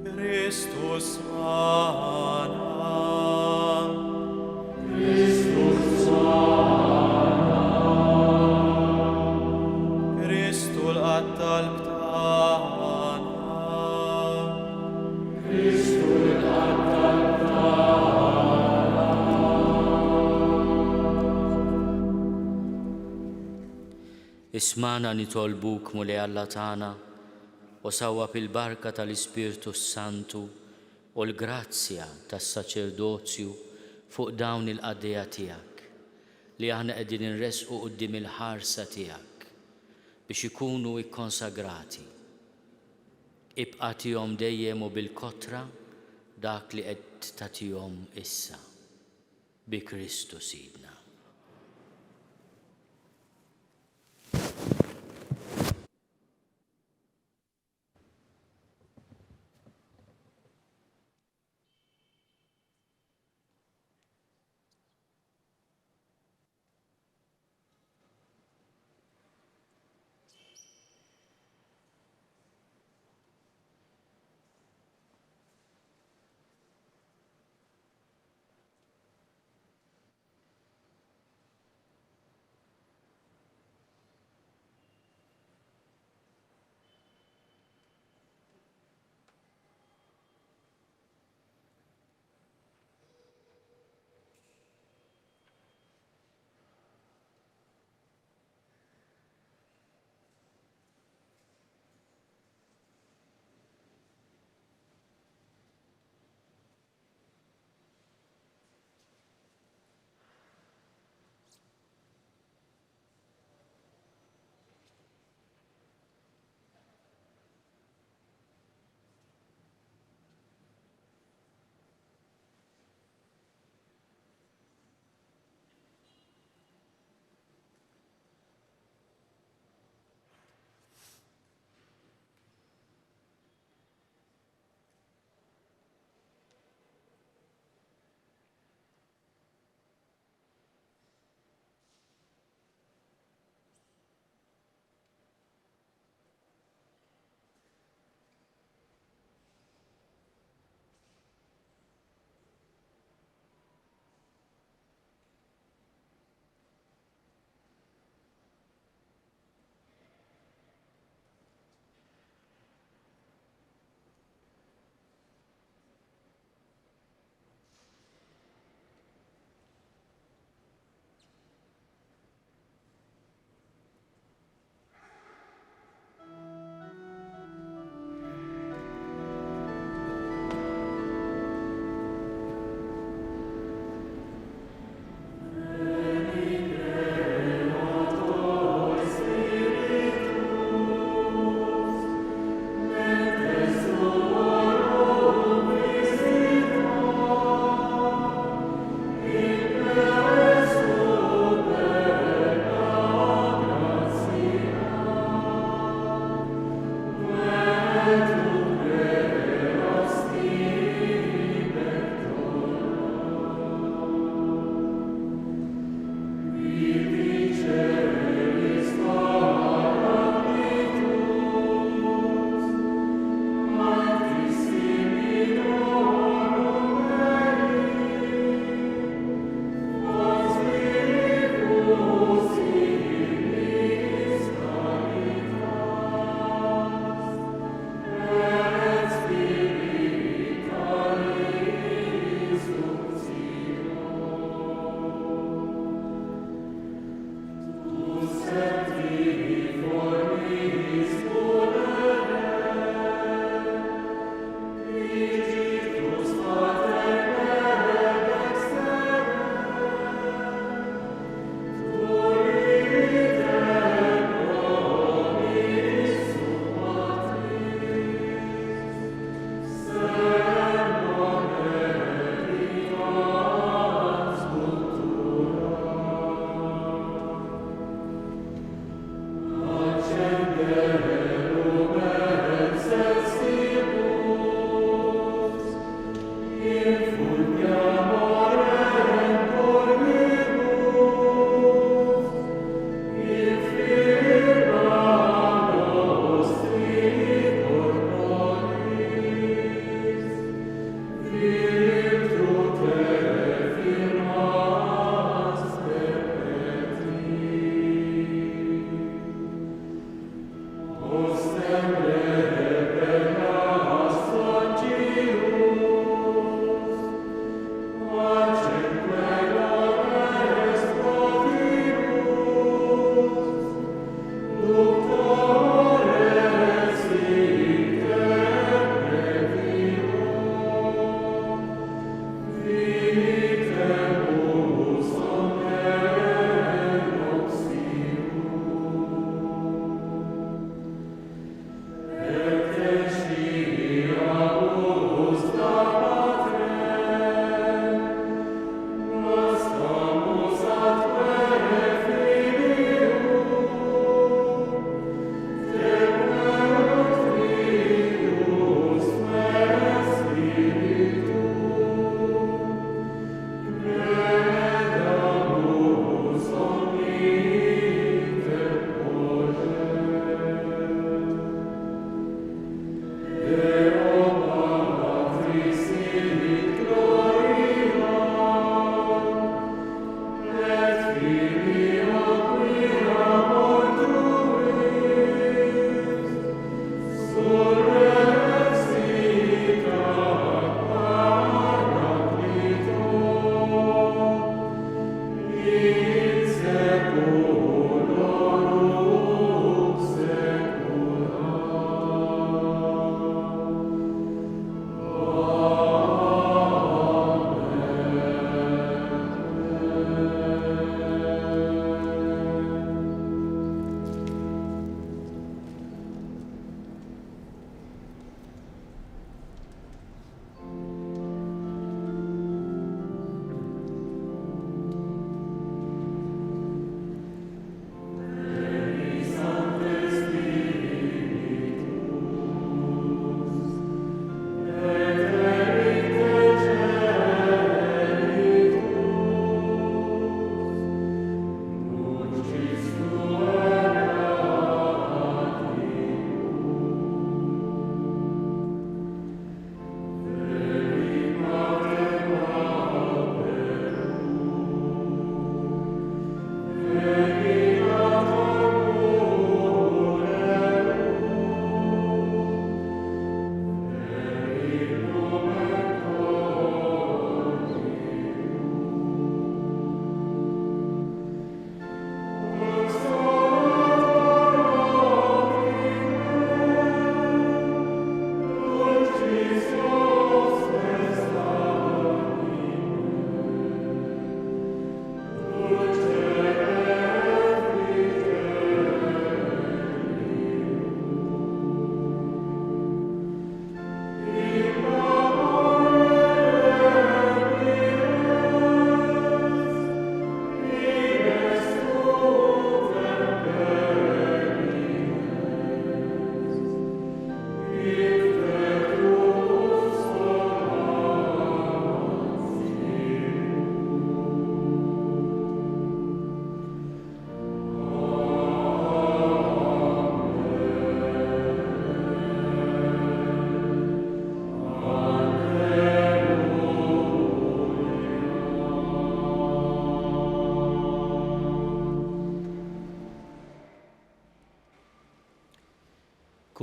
Christus mana. Christul qattal btana. Ismana nitolbuk muli Alla tagħna u sawwa fil-barka tal-Ispiritu Santu u l-grazzja tas-saċerdozju fuq dawn il-qaddija tiegħek li aħna qegħdin inresqu quddiem il-ħarsa tiegħek biex ikunu ikkonsagrati. Ibqa' tihom dejjem u bil-kotra dak li qed tagħtihom issa. Bi Kristu Sidna.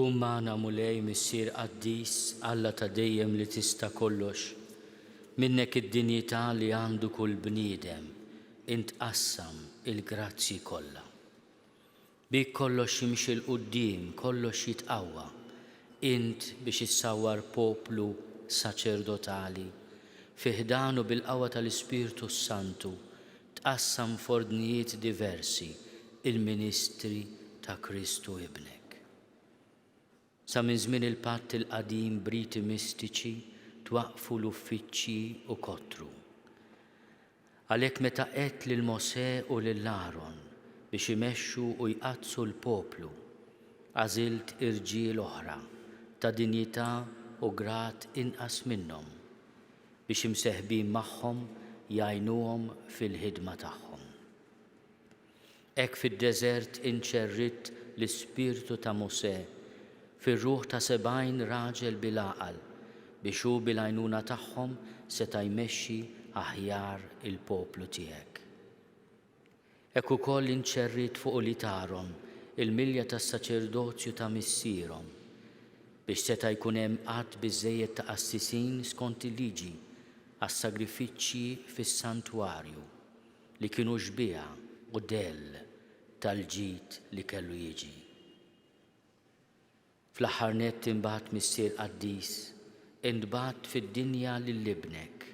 Illum maħna mulej missier qaddis Alla ta' dejjem li tista' kollox. Minnek id-dinjità li għandu kull bniedem intqassam il-grazzi kollha. Bik kollox jimxi l-qudiem, kollox jitqawwa. Int biex issawwar poplu saċerdotali, fiħdanu bil-qawwa tal-Ispirtu Santu, tqassam f'ordnijiet diversi il-ministri ta' Kristu Ibnek. Sa minn żmien il-patt il-qadim briti mistiċi twaqfu l-uffiċċji u kottru. Għalhekk meta qed lil Mosè u lil Aaron biex imexxu u jqazzu l-poplu, għażilt irġiel oħra ta' dinjità u grat inqas minnhom biex imseħbin magħhom jgħinuhom fil-ħidma tagħhom. Hekk fid-deżert inċerrit l-ispirtu ta' Mosè fir-ruħ ta' 70 raġel bil-għaqal biex hu bil-għajnuna tagħhom seta' jmexxi aħjar il-poplu tiegħek. Hekk ukoll inċerrit fuq Aaron il-milja tas-saċerdozju ta' missierhom biex seta' jkun hemm qatt biżżejjed ta' qassisin skont il-liġi għas-sagrifiċċji fis-santwarju li kienu xbieħ u dell tal-ġid li kellu jiġi. Fl-aħħar nett imbagħad missier qaddis intbagħat fid-dinja lil-ibnek,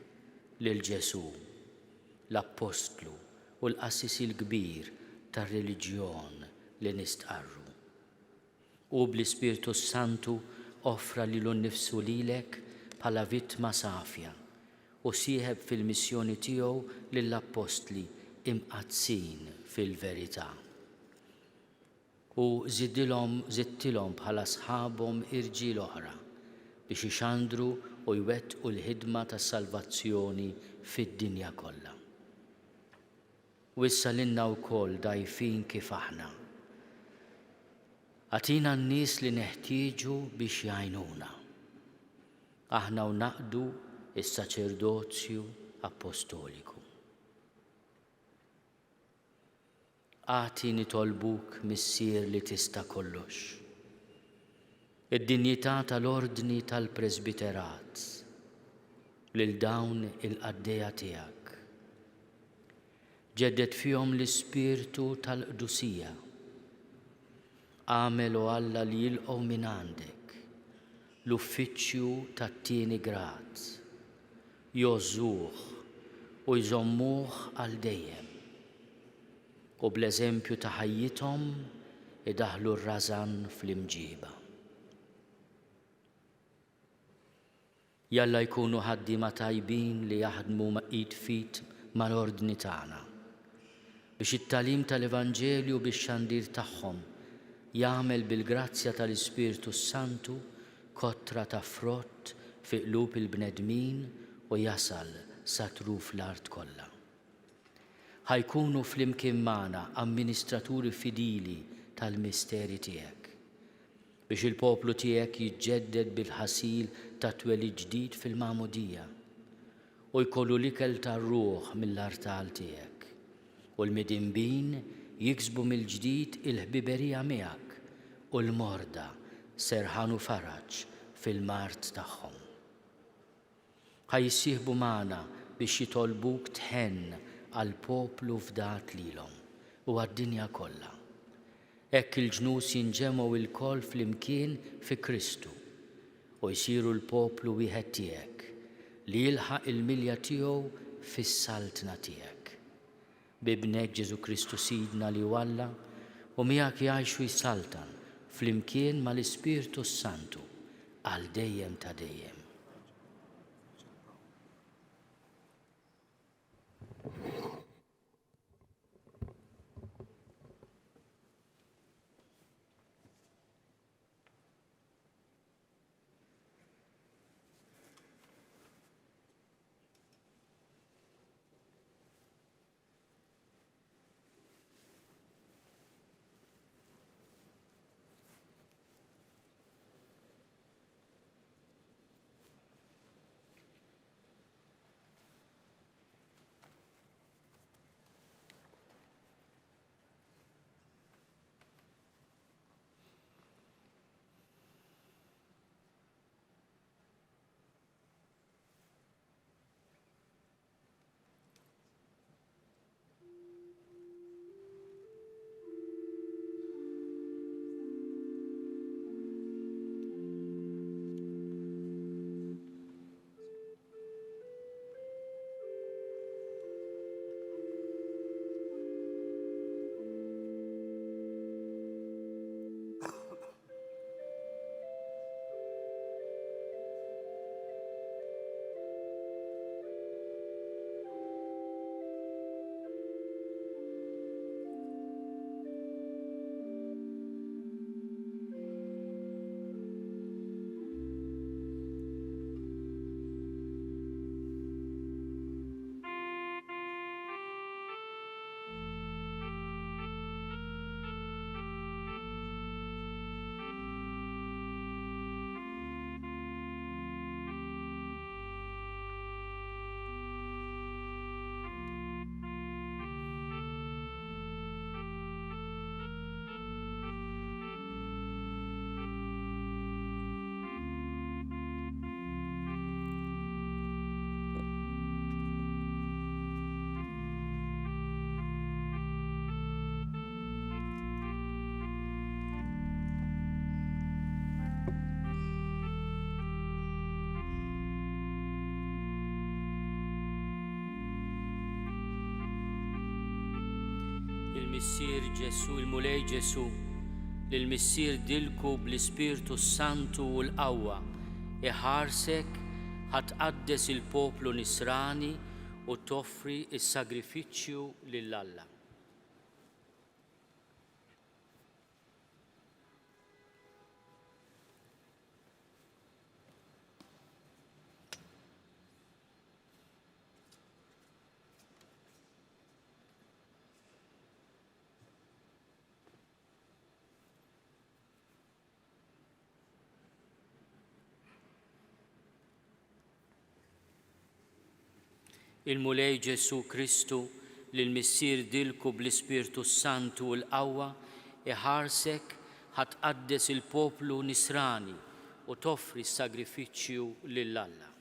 lil Ġesu, l-Apostlu u l-qassis il-kbir tar-reliġjon li nistqarru. U bl-Ispirtu Santu offra lilu nnifsu lilek bħala vittma safja u sieħeb fil-missjoni tiegħu lill-Apostli imqazzin fil-verità. U żittilhom bħala sħabhom irġiel oħra biex ixandru u jwettqu l-ħidma tas-salvazzjoni fid-dinja kollha. U issa lilna wkoll dgħajfin kif aħna. Għatina n-nies li neħtieġu biex jgħinuna. Aħna u naqdu is-saċerdozju apostoliku. Għati nitolbuk missier li tista' kollox. Id-dinjità tal-ordni tal-presbiterat lil dawn il-qaddejja tiegħek. Ġeddet fihom l-ispirtu tal-qdusija. Għamelu Alla li jilqgħu minn għandek l-uffiċċju tat-tieni grad, jożżuh u jżommuh għal dejjem. U bl-eżempju ta' ħajjithom idaħlu r-rażan fl-imġiba. Jalla jkunu ħaddiema tajbin li jaħdmu id fit mal-ordni tagħna biex it-tagħlim tal-Evanġelju bix-xandir tagħhom jagħmel bil-grazzja tal-Ispirtu Santu kotra ta' frott fi qlub il-bnedmin u jasal sa truf l-art kollha. Ħajkunu flimkien magħna amministraturi fidili tal-misteri tiegħek biex il-poplu tiegħek jiġġedded bil-ħasil ta' twelid ġdid fil-magħmudija u jkollu l-ikel tar-ruħ mill-artal tiegħek u l-midinbin jiksbu mill-ġdid il-ħbiberija miegħek u l-morda serħanu faraġ fil-mart tagħhom. Ħajjissieħbu magħna biex jitolbuk tħenn għal poplu fdat lilhom u għad-dinja kollha. Hekk il-ġnus jinġemgħu il-koll flimkien fi Kristu u jsiru l-poplu wieħed tiegħek li jilħaq il-milja tiegħu fis-saltna tiegħek. Bibnek Ġesu Kristu Sidna li Alla u miegħek jgħixu jsaltan flimkien mal-Ispirtu Santu għal dejjem ta' dejjem. Il-Missier Ġesu, il-Mulej Ġesu, l-Missier dilku bl-Ispirtu Santu u l-qawwa, iħarsek ħatqaddes il-poplu Nisrani u toffri is-sagrifiċċju lill-Alla. Il-Mulej Ġesu Kristu l-Missier dilku bl-Ispirtu Santu u l-qawwa iħarsek ħatqaddes il-poplu Nisrani u toffri s-sagrifiċċju lill-Alla.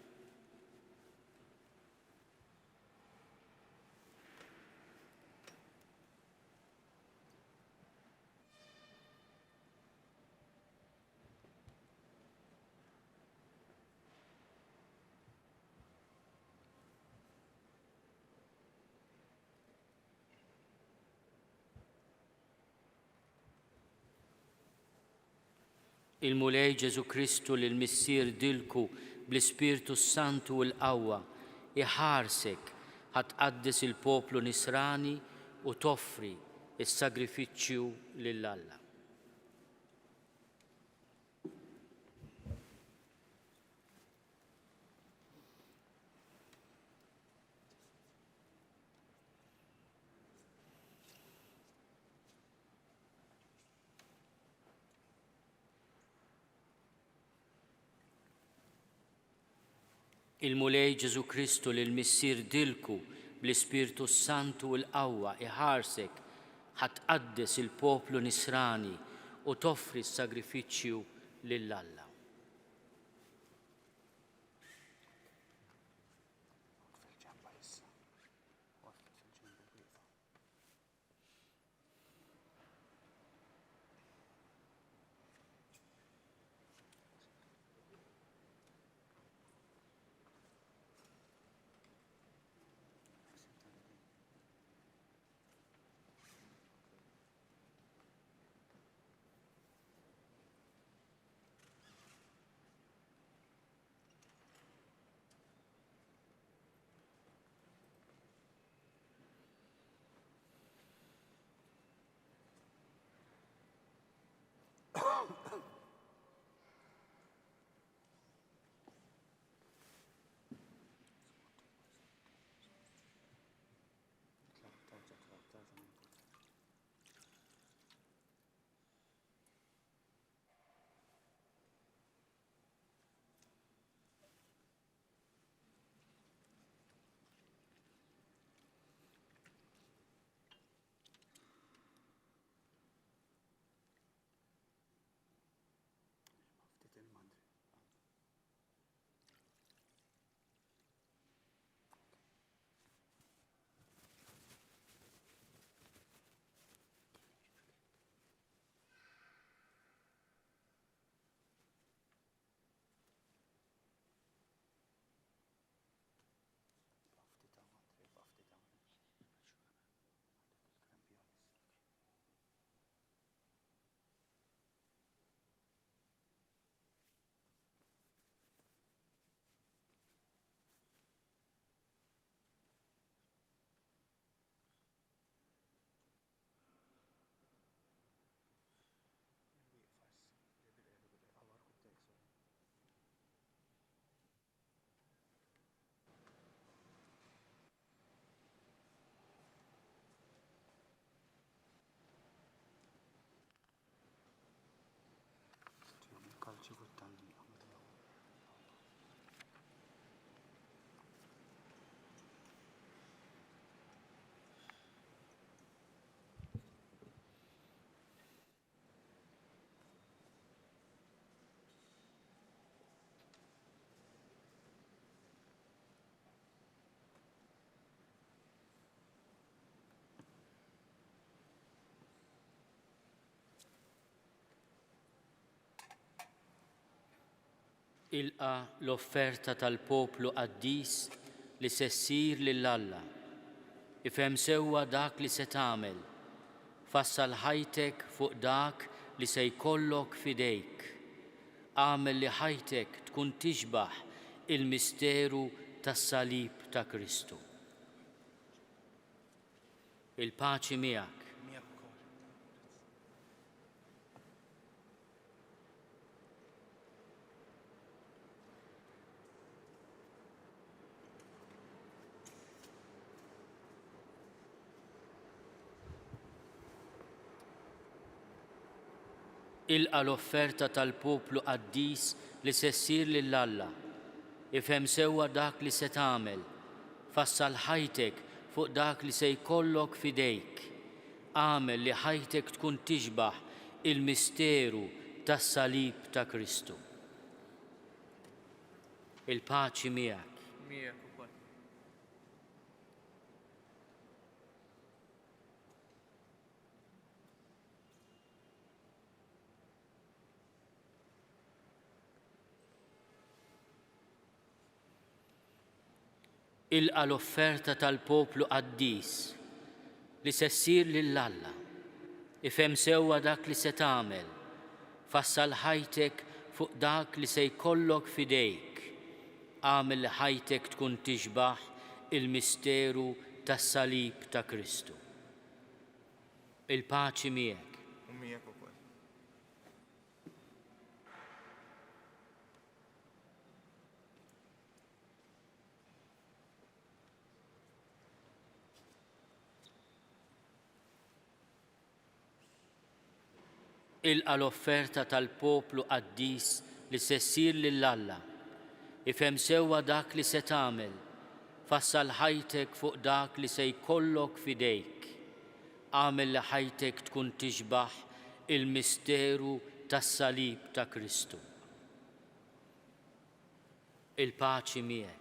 Il-Mulej Ġesu Kristu l-Missier dilku bl-Ispirtu Santu u l-qawwa iħarsek ħatqaddes il-poplu Nisrani u toffri is-sagrifiċċju lill-Alla. Il-Mulej Ġesu Kristu l-Missier dilku bl-Ispirtu Santu u l-qawwa iħarsek ħatqaddes il-poplu Nisrani u toffri s-sagrifiċċju lill-Alla. Ilqa l-offerta tal-poplu qaddis li se ssir lill-Alla. Ifhem sewwa dak li se tagħmel fassal ħajtek fuq dak li se jkollok fidejk. Għamel li ħajtek tkun tixbaħ il-misteru tas-salib ta' Kristu. Il-paċi miegħek. Ilqa l-offerta tal-poplu qaddis li se ssir lill-Alla. Ifhem sewwa dak li se tagħmel. Fassal ħajtek fuq dak li se jkollok fidejk. Għamel li ħajtek tkun tixbaħ il-misteru tas-salib ta' Kristu. Il-paċi miegħek. Miegħek ukoll. Ilqa l-offerta tal-poplu qaddis li se ssir lill-Alla. Ifhem sewwa dak li se tagħmel. Fassal ħajtek fuq dak li se jkollok fidejk. Għamel li ħajtek tkun tixbaħ il-misteru tas-salib ta' Kristu. Il-paċi miegħek. U miegħek ukoll. Ilqa l-offerta tal-poplu qaddis li se ssir lill-Alla. Ifhem sewwa dak li se tagħmel. Fassal ħajtek fuq dak li se jkollok fidejk. Għamel li ħajtek tkun tixbaħ il-misteru tas-salib ta' Kristu. Il-paċi miegħek.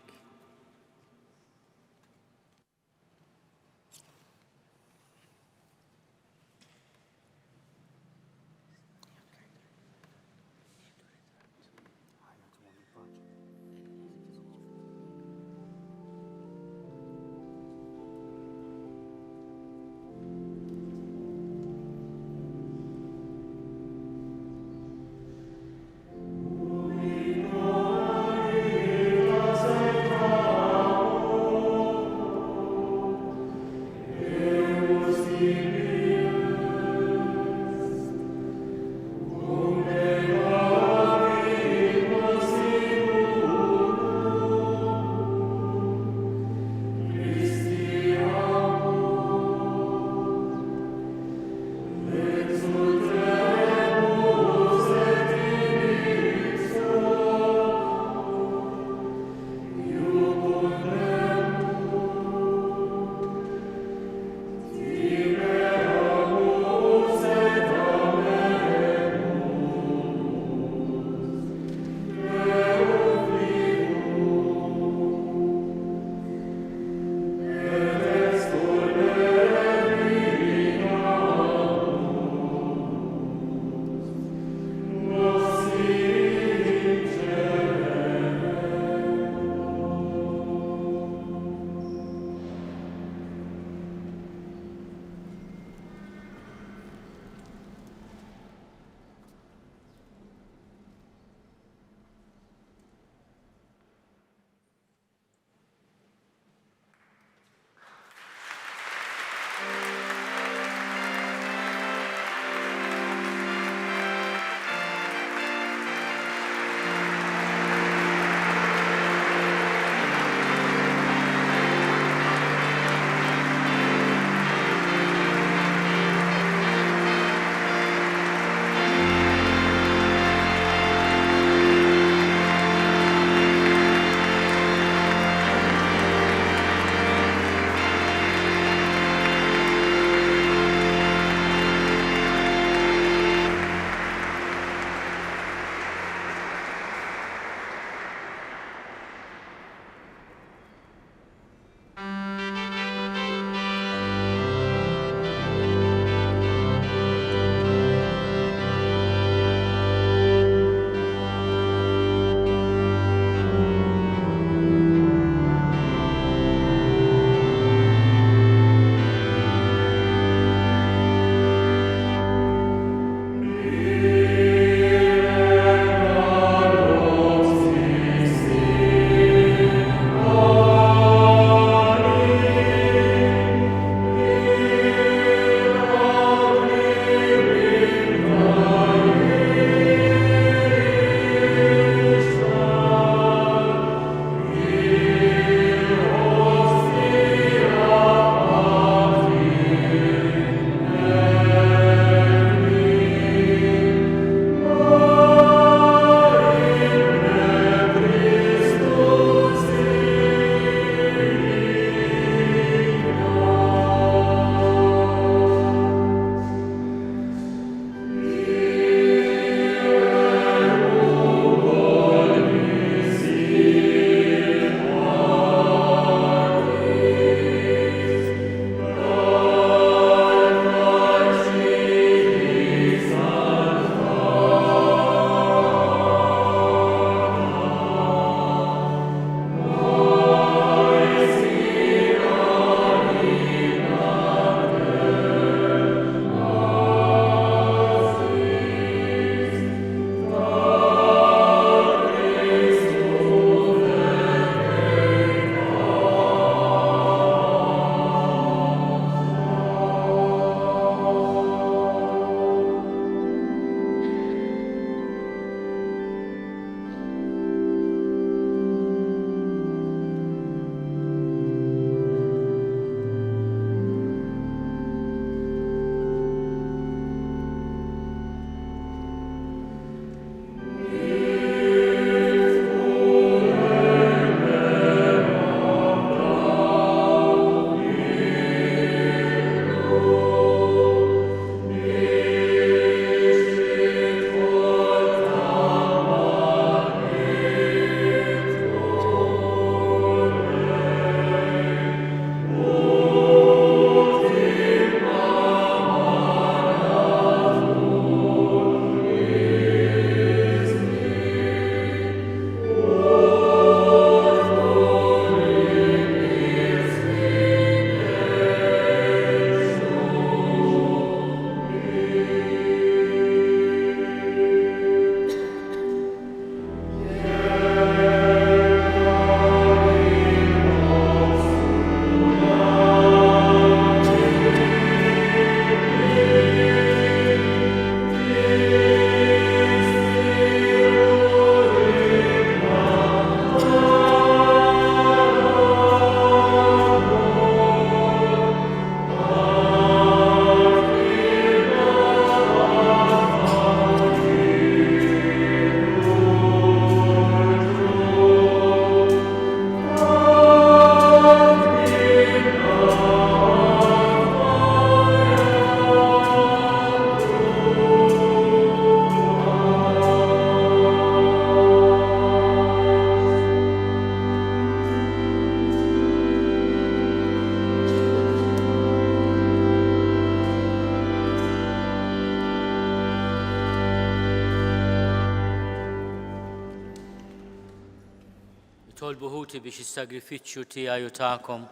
Nitolbu ħuti biex is-sagrifiċċju tiegħi u tagħkom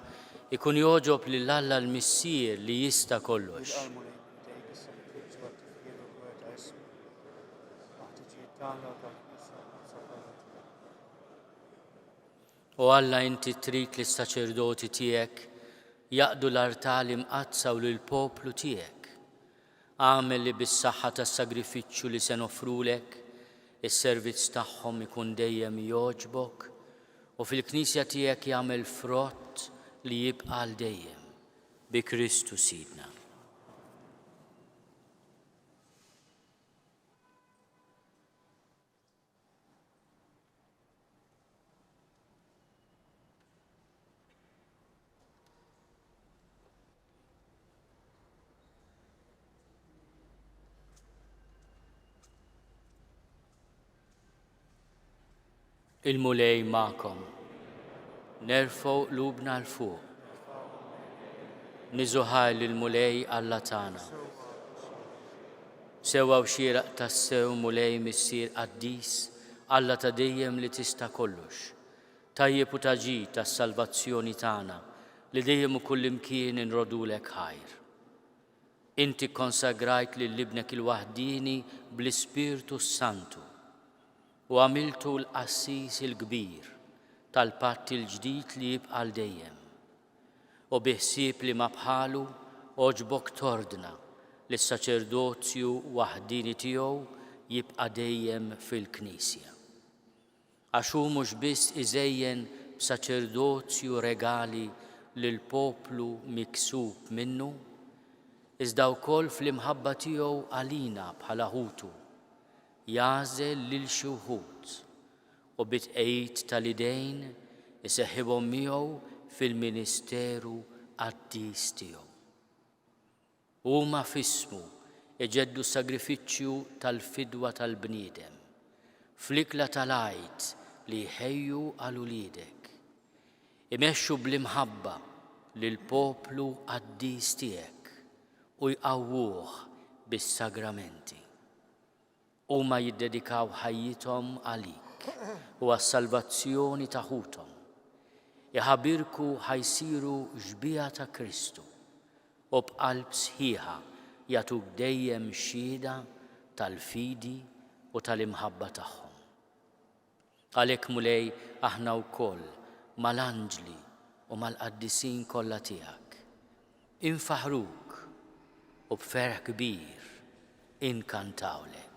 ikun joġob lil Alla l-Missier li jista' kollox. U Alla inti trid li s-saċerdoti tiegħek jaqdu l-artali mqazzaw lil poplu tiegħek. Għamel li bis-saħħa tas-sagrifiċċju li se nofrulek is-servizz tagħhom ikun dejjem jogħġbok u fil-Knisja tiegħek jagħmel frott li jibqa' għal dejjem bi Kristu Sidna. Il-mulej ma'kom, nerfgħu qlubna l fuq, niżuħaj lill-mulej Alla tagħna. Sewwa u xieraq tas-sew mulej missier qaddis Alla ta' dejjem li tista' kollox, tajjeb u taġid tas-salvazzjoni tagħna li dejjem u kullimkien inrodulek ħajr. Inti konsagrajt lil ibnek il-waħdini bl-Ispirtu Santu u għamiltu l-qassis il-kbir tal-patt il-ġdid li jibqa' għal dejjem. U biħsieb li ma bħalu oġbok tordna li s-saċerdozju waħdini tiegħu jibqa' dejjem fil-Knisja. Għax hu mhux biss iżejjen b'saċerdozju regali lil poplu miksub minnu, iżda wkoll fl-imħabba tiegħu għalina bħala ħutu jażel lil xi wħud u bit-tqejjid tal-idejn iseħħibhom miegħu fil-ministeru qaddis tiegħu. Huma f'ismu iġeddu s-sagrifiċċju tal-fidwa tal-bniedem, fl-ikla tal-għajt li jħejju għal uliedek. Imexxu bl-imħabba lill-poplu qaddis tiegħek u jqawwuh bis-sagramenti. Huma jiddedikaw ħajjithom għalik u għas-salvazzjoni ta' ħuthom. Iħabirku ħajsiru ġbija ta' Kristu u b'qalb sħiħa jagħtuk dejjem xhieda tal-fidi u tal-imħabba tagħhom. Għalhekk mulej aħna wkoll mal-anġli u mal-qaddisin kollha tiegħek infaħruk u b'ferħ kbir inkantawlek.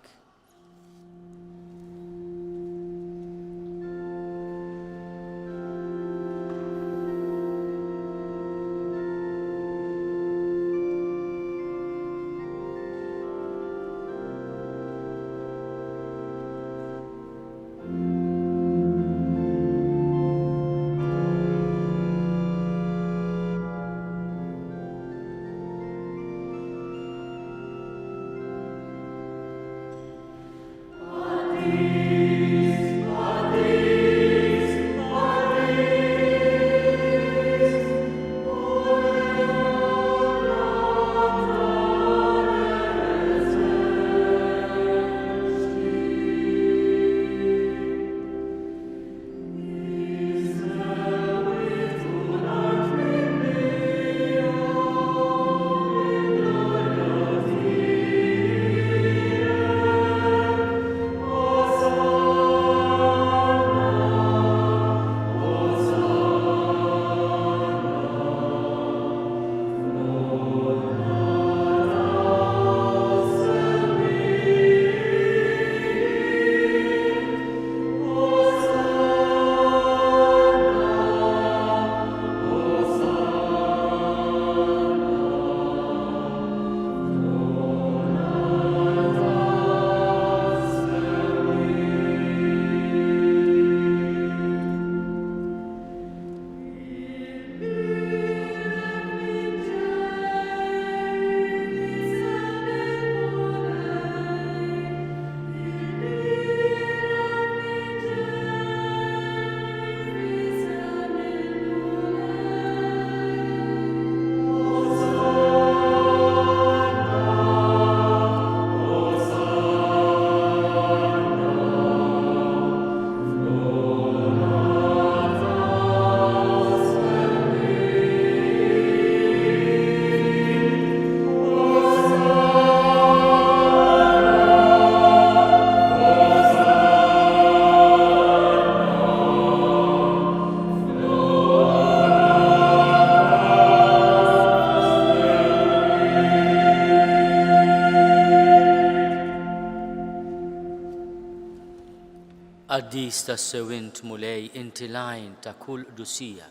Qaddis tas-sewint mulej inti lajn ta' kull qdusija.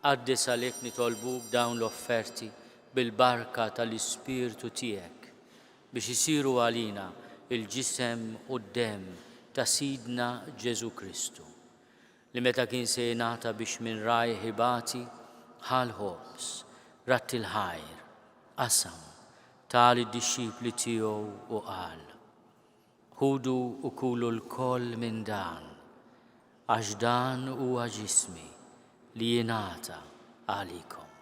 Qaddis għalhekk nitolbuk dawn l-offerti bil-barka tal-Ispirtu tiegħek biex isiru għalina il-ġisem u d-dem ta' Sidna Ġesu Kristu li meta kien se jingħata biex minn raj ħibati ħal ħobs, ratti l-ħajr, qasam, tal id-dixxipli tiegħu u qal. Ħudu u kulu l-koll minn dan, għax dan huwa ġismi li jingħata għalikom.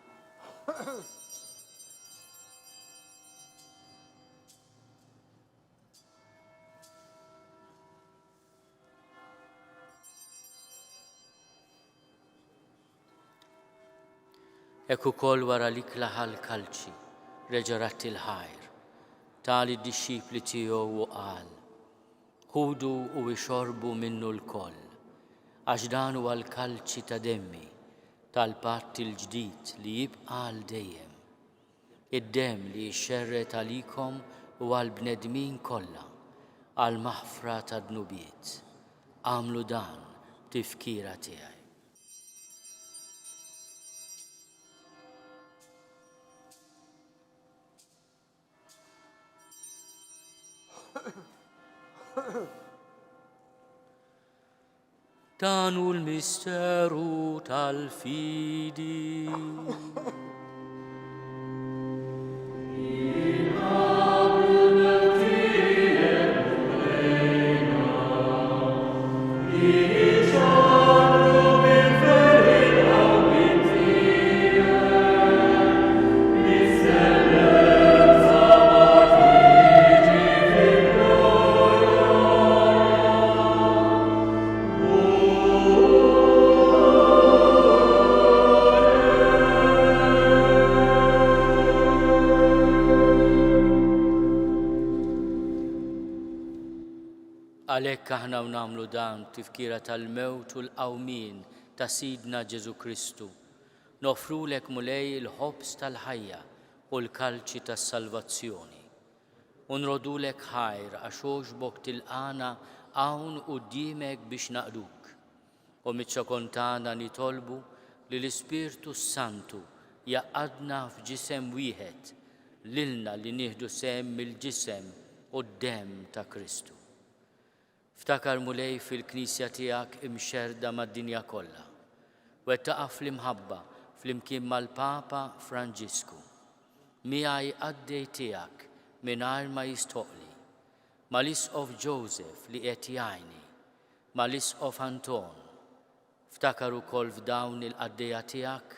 Hekk ukoll wara li klaħal kalċi, reġa' ratti l-ħajr, tal id-dixxipli tiegħu u qal. Ħudu u ixorbu minnu l-koll, għax dan huwa l-kalċi ta' demmi tal-patt il-ġdid li jibqa' għal dejjem. Id-demm li jxerret għalikom u għall-bnedmin kollha għal maħfra ta' dnubiet. Għamlu dan tifkira tiegħi. Dan hu l-misteru tal-fidi. Għalhekk aħna nagħmlu dan tifkira tal-mewt u l-qawmien ta' Sidna Ġesu Kristu. Nofrulek mulej il-ħobs tal-ħajja u l-kalċi tas-salvazzjoni. U nrodulek ħajr għax għoġbok tilqana hawn quddiemek biex naqduk. U miċ-ċokontana nitolbu li l-Ispirtu Santu jaqadna f'ġisem wieħed lilna li nieħdu sehem mill-ġisem u d-demm ta' Kristu. Ftakar mulej fil-Knisja tiegħek imxerda mad-dinja kollha. Wettaqa' fl-imħabba flimkien mal-Papa Franġisku. Miegħi għaddej tiegħek mingħajr ma jistoqli. Mal-Isqof Joseph li qed jgħinni, mal-Isqof Anton. Ftakar ukoll f'dawn il-qaddejja tiegħek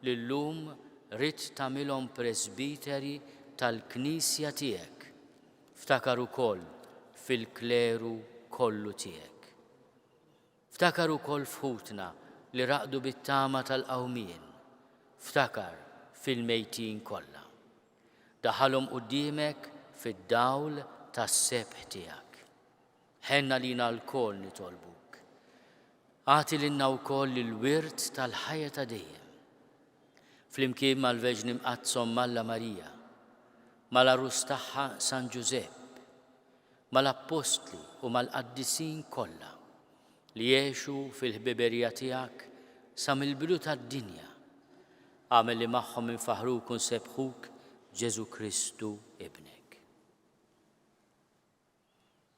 li llum rid tagħmilhom presbiteri tal-Knisja tiegħek. Ftakar ukoll fil-kleru kollu tiegħek. Ftakar ukoll f'ħutna li raqdu bit-tama tal-qawmien. Ftakar fil-mejtin kollha. Daħalhom quddiemek fid-dawl tas-sebħ tiegħek. Ħenna lina l-koll nitolbuk. Għati lilna wkoll il-wirt tal-ħajja ta' dejjem. Flimkien mal-Verġni Mqazzom Malla Marija, mal-Arus tagħha San Giuseppe, mal-Appostli u mal-Qaddisin kollha li jgħixu fil-ħbiberija tiegħek sa mill-bidu tad-dinja. Għamel li magħhom infaħruk u nsebħuk Ġesu Kristu ibnek.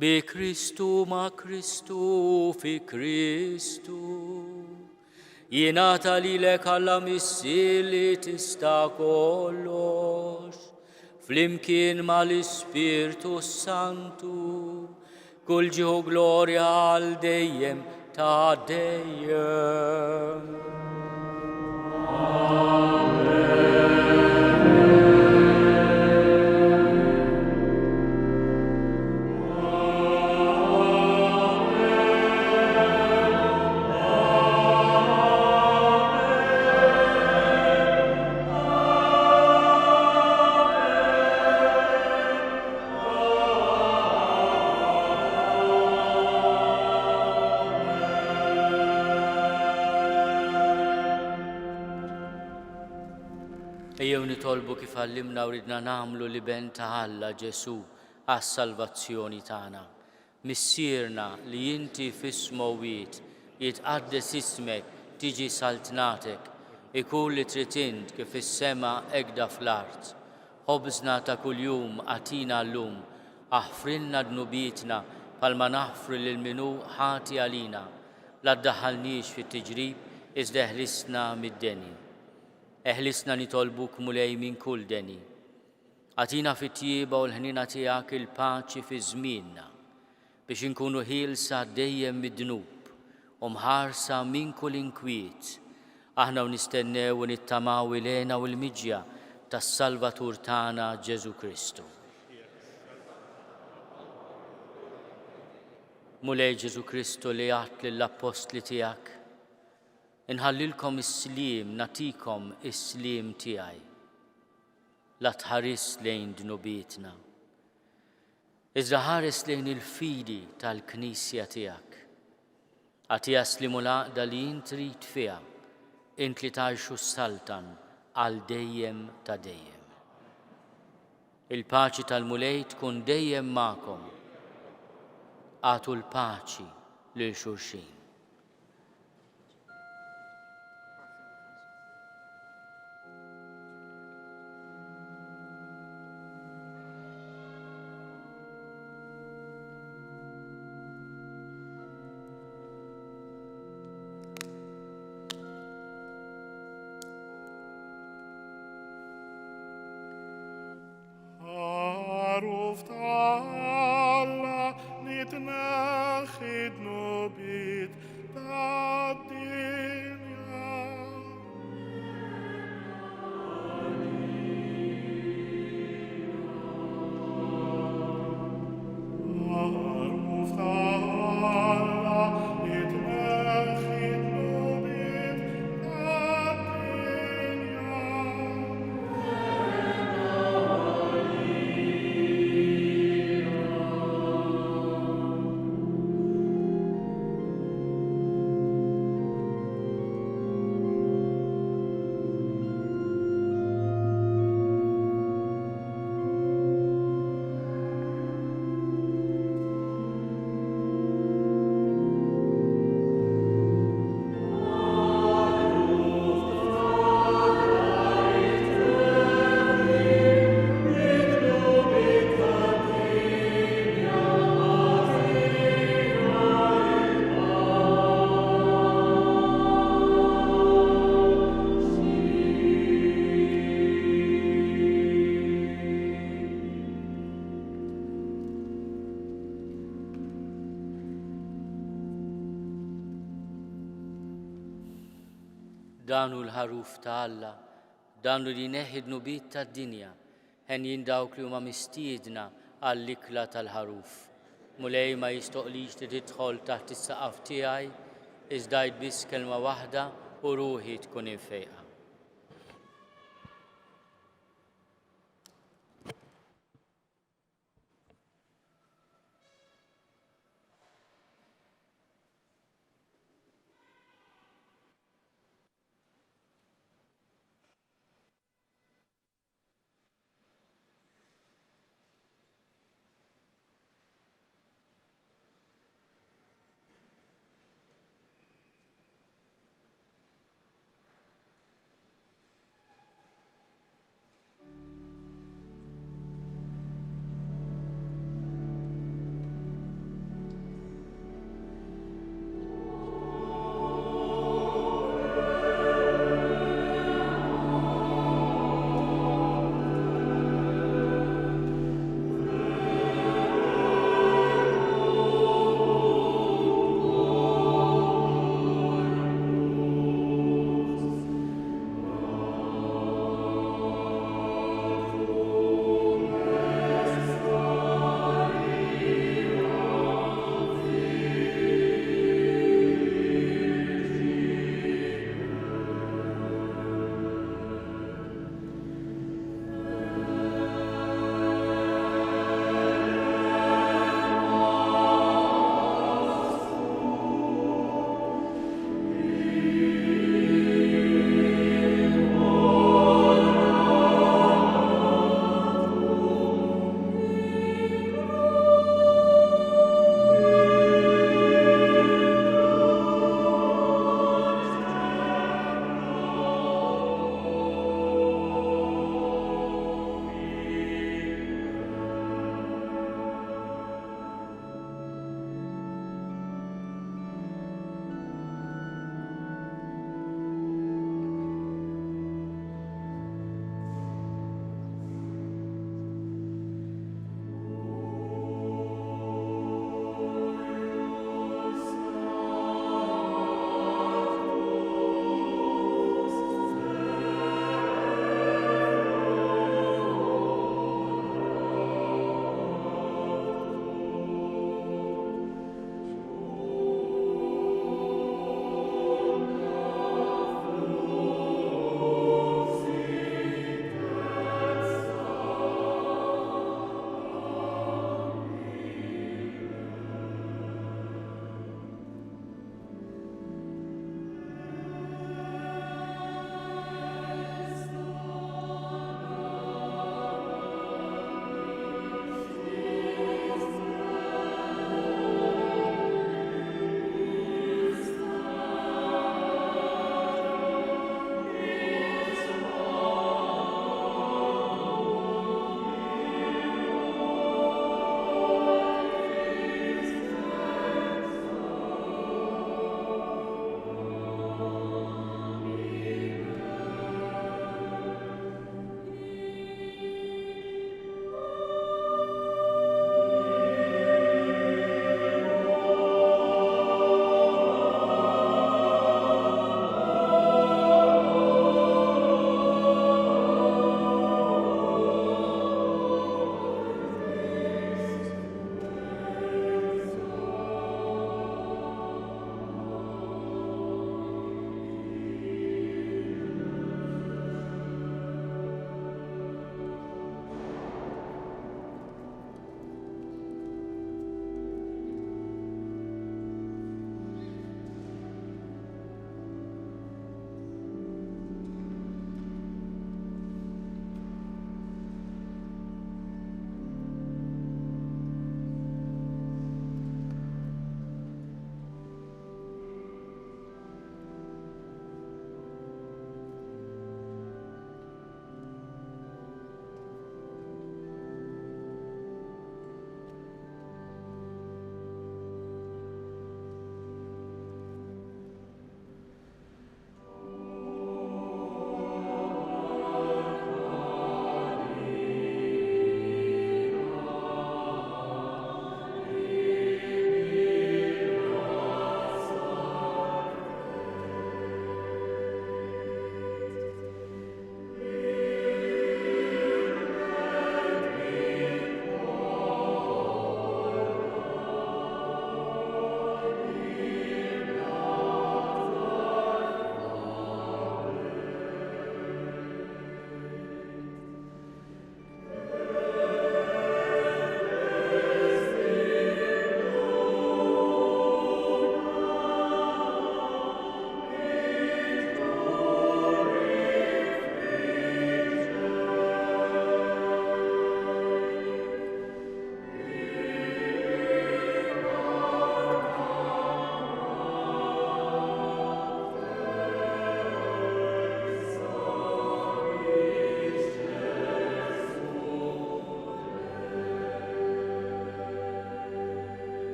Bi Kristu ma' Kristu fi Kristu jingħata lilek Alla missi li tista' kollox. Flimkien mal-Ispirtu Santu, kull ġieħu glorja għal dejjem ta' dejjem. Ejjew nitolbu kif għallimna u ridna nagħmlu li ben ta' Alla Ġesu għas-salvazzjoni tagħna. missierna li inti fis-smowiet jitqaddes ismek tiġi saltnatek, ikun li tritint kif is-sema egda fl-art. Ħobżna ta' kuljum atina llum, aħfrilna dnubietna palma naħfru lil minu ħati għalina, la ddaħħalniex fit-tiġrib iżda eħlisna mid-deni. Eħlisna nitolbuk mulej minn kull deni. Atina fit-tjieba u l-ħnina tiegħek il-paċi fi żmienna biex inkunu ħielsa dejjem mid-dnub u mħarsa minn kull inkwiet. Aħna u nistennew u nittamaw ilena u l-miġja tas-Salvatur tagħna Ġesu Kristu. Mulej Ġesu Kristu li għat lill-apostli tiegħek, inħallilkom is-sliem, natikom is-sliem tiegħi. La tħares lejn dnubietna, iżda ħares lejn il-fidi tal-Knisja tiegħek. Għatija slimu l-għaqda li int trid fiha, int li tgħixu s-saltan għal dejjem ta' dejjem. Il-paċi tal-mulej tkun dejjem magħkom. Għatu l-paċi lil xulxin. Aruf ta'Alla nitnaħid nubit tad-dinja. Aruf ta'Alla nitnaħid nubit tad-dinja. Danu l-ħaruf ta' Alla, danu li neħid nubit tad-dinja, ħen jindawk li huma mistiedna għall-ikla tal-ħaruf. Mulej ma jistoqlix li tidħol taħt is-saqaf tiegħi, iżda biss kelma waħda u ruħi tkun infejqa.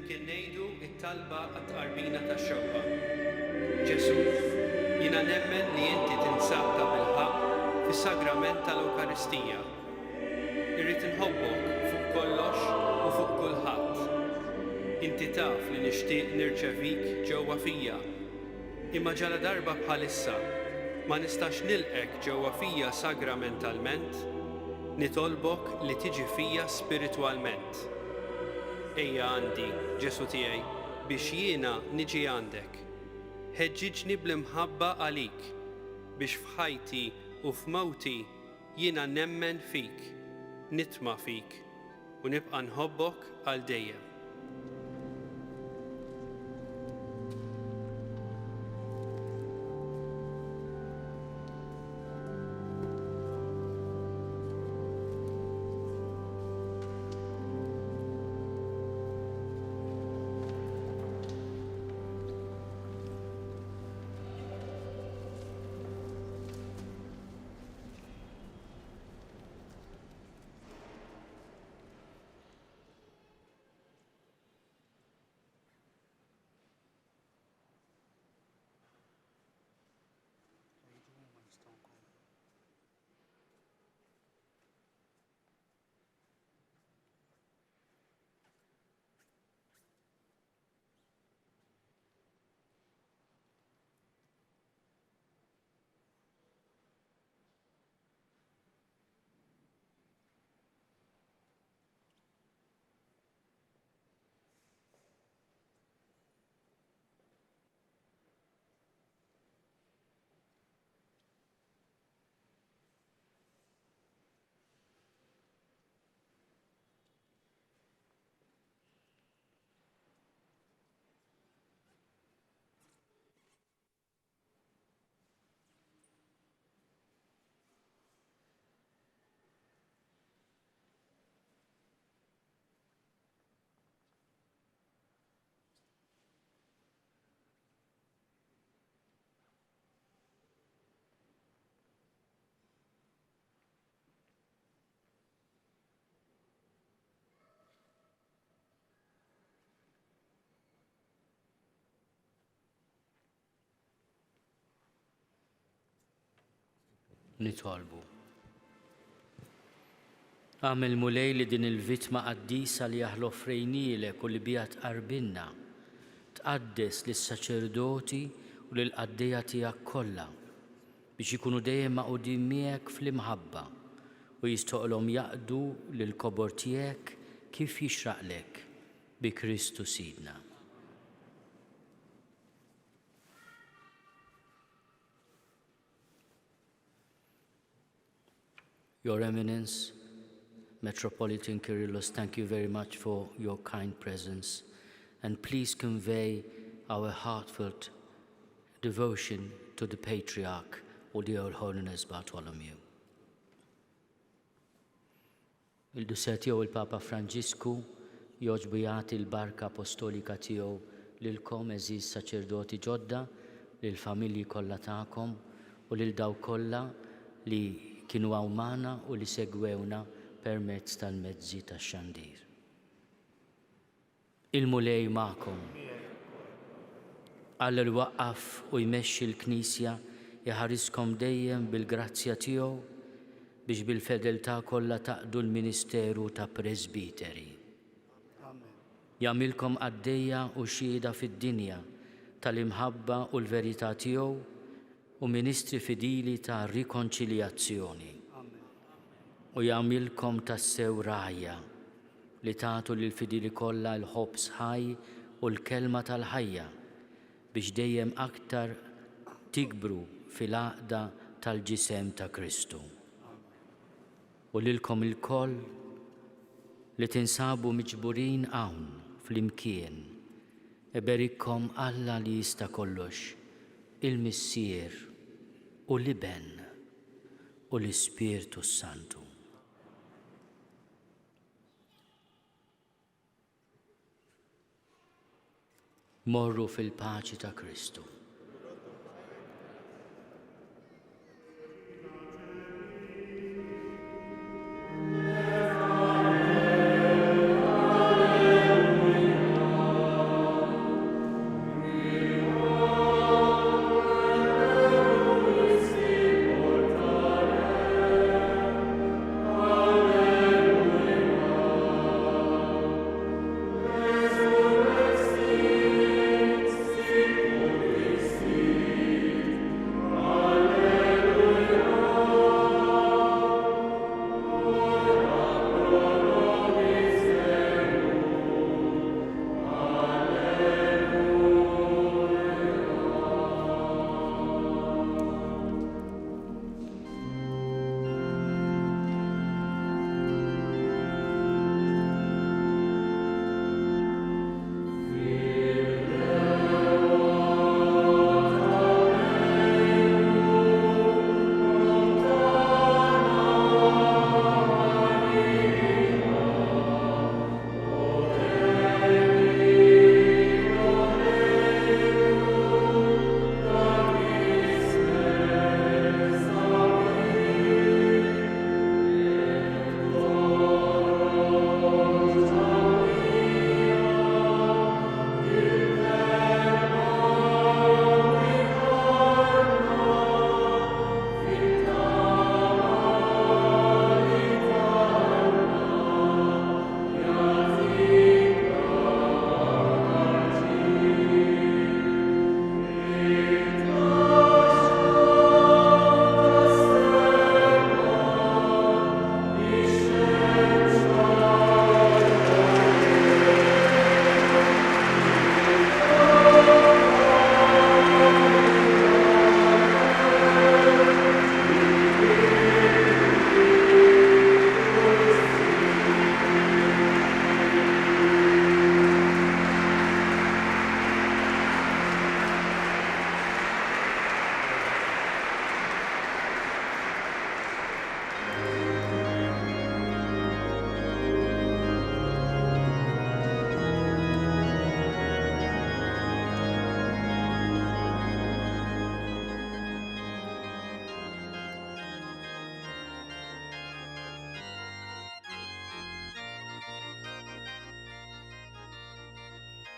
flimkien ngħidu it-talba għat-tqarbina tax-xewqa. Ġesu, jiena nemmen li inti tinsab ta' bil-ħaq fis-sagrament tal-Ewkaristija. Irrid inħobbok fuq kollox u fuq kulħadd. Inti taf li nixtieq nirċevik ġewwa fija, imma ġala darba bħalissa ma nistax nilqek ġewwa fija sagramentalment, nitolbok li tiġi fija spiritwalment. Ejja għandi, Ġesu tiegħi, biex jiena niġi għandek. Ħeġġiġni bl-imħabba għalik, biex f'ħajti u f'mawti jiena nemmen fik, nitma' fik u nibqa' nħobbok għal dejjem. Nitolbu. Għamil mulej li din il-vitma qaddisa li jaħlu frejnilek u li bijat qarbinna, tqaddes lis-saċerdoti u lill-qaddejja tiegħek kollha biex ikunu dejjem maqudin miegħek fl-imħabba u jistoqlhom jaqdu lill-kobor tiegħek kif jixraqlek bi Kristu Sidna. Your Eminence, Metropolitan Kyrillos, thank you very much for your kind presence, and please convey our heartfelt devotion to the Patriarch or the All Holiness Bartholomew. Il-Duset jew il-Papa Franġisku joġbu jagħti l-barka apostolika tiegħu lilkom eżiż saċerdoti ġodda, lill-familji kollha tagħkom u lil dawk kollha li kienu għawmana u li segwewna permezz tal-mezzi tax-xandir. Il-mulej ma'kom. Alla li waqqaf u jmexxi l-Knisja jaħariskom dejjem bil-grazzja tiegħu biex bil-fedeltà kollha taqdu l-Ministeru ta' Presbiteri. Jagħmilkom għaddejja u xhieda fid-dinja tal-imħabba u l-verità tiegħu u ministri fidili ta' rikonċiljazzjoni. U jagħmilkom tassew rajja li tagħtu lil fidili kollha l-ħobb sħaj u l-kelma tal-ħajja biex dejjem aktar tikbru fil-għaqda tal-ġisem ta' Kristu. U lilkom il-koll li tinsabu miġburin hawn fl-imkien, eberikkom Alla li jista' kollox, il-Missier u l-Iben u l-Ispirtu Santu. Morru fil-paċi ta' Kristu.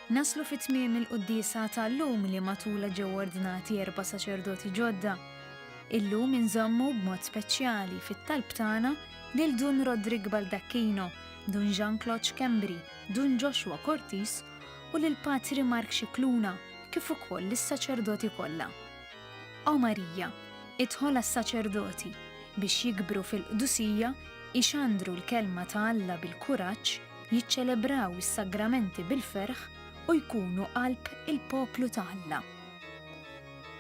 Naslu fit-tmiem il-qudiesa tal-lum li matula ġew ordinati 4 saċerdoti ġodda. Illum inżommu b'mod speċjali fit-talb tagħna lil Dun Rodrigue Baldacchino, Dun Jean-Claude Kembri, Dun Joshua Cortis u lil Patri Mark Xikluna kif ukoll lis-saċerdoti kollha. O Marija, idħol għas-saċerdoti biex jikbru fil-qdusija, ixandru l-kelma ta' Alla bil-kuraġġ, jiċċelebraw is-sagramenti bil-ferħ u jkunu qalb il-poplu ta' Alla.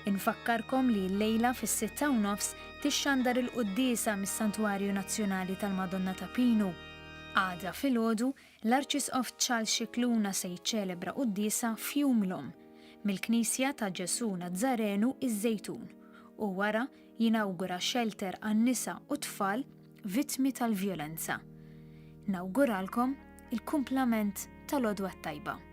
Infakkarkom li l-lejla fis-6:30 tixxandar il-quddiesa mis-Santwarju Nazzjonali tal-Madonna ta' Pinu. Għada filgħodu l-Arċisqof Charles Xikluna se jiċċelebra quddiesa f'Jumlom mill-Knisja ta' Ġesu Nazzarenu iż-Żejtun u wara jinawgura shelter għan-nisa u tfal vittmi tal-vjolenza. Nawguralkom il-kumplament tal-għodwa tajba.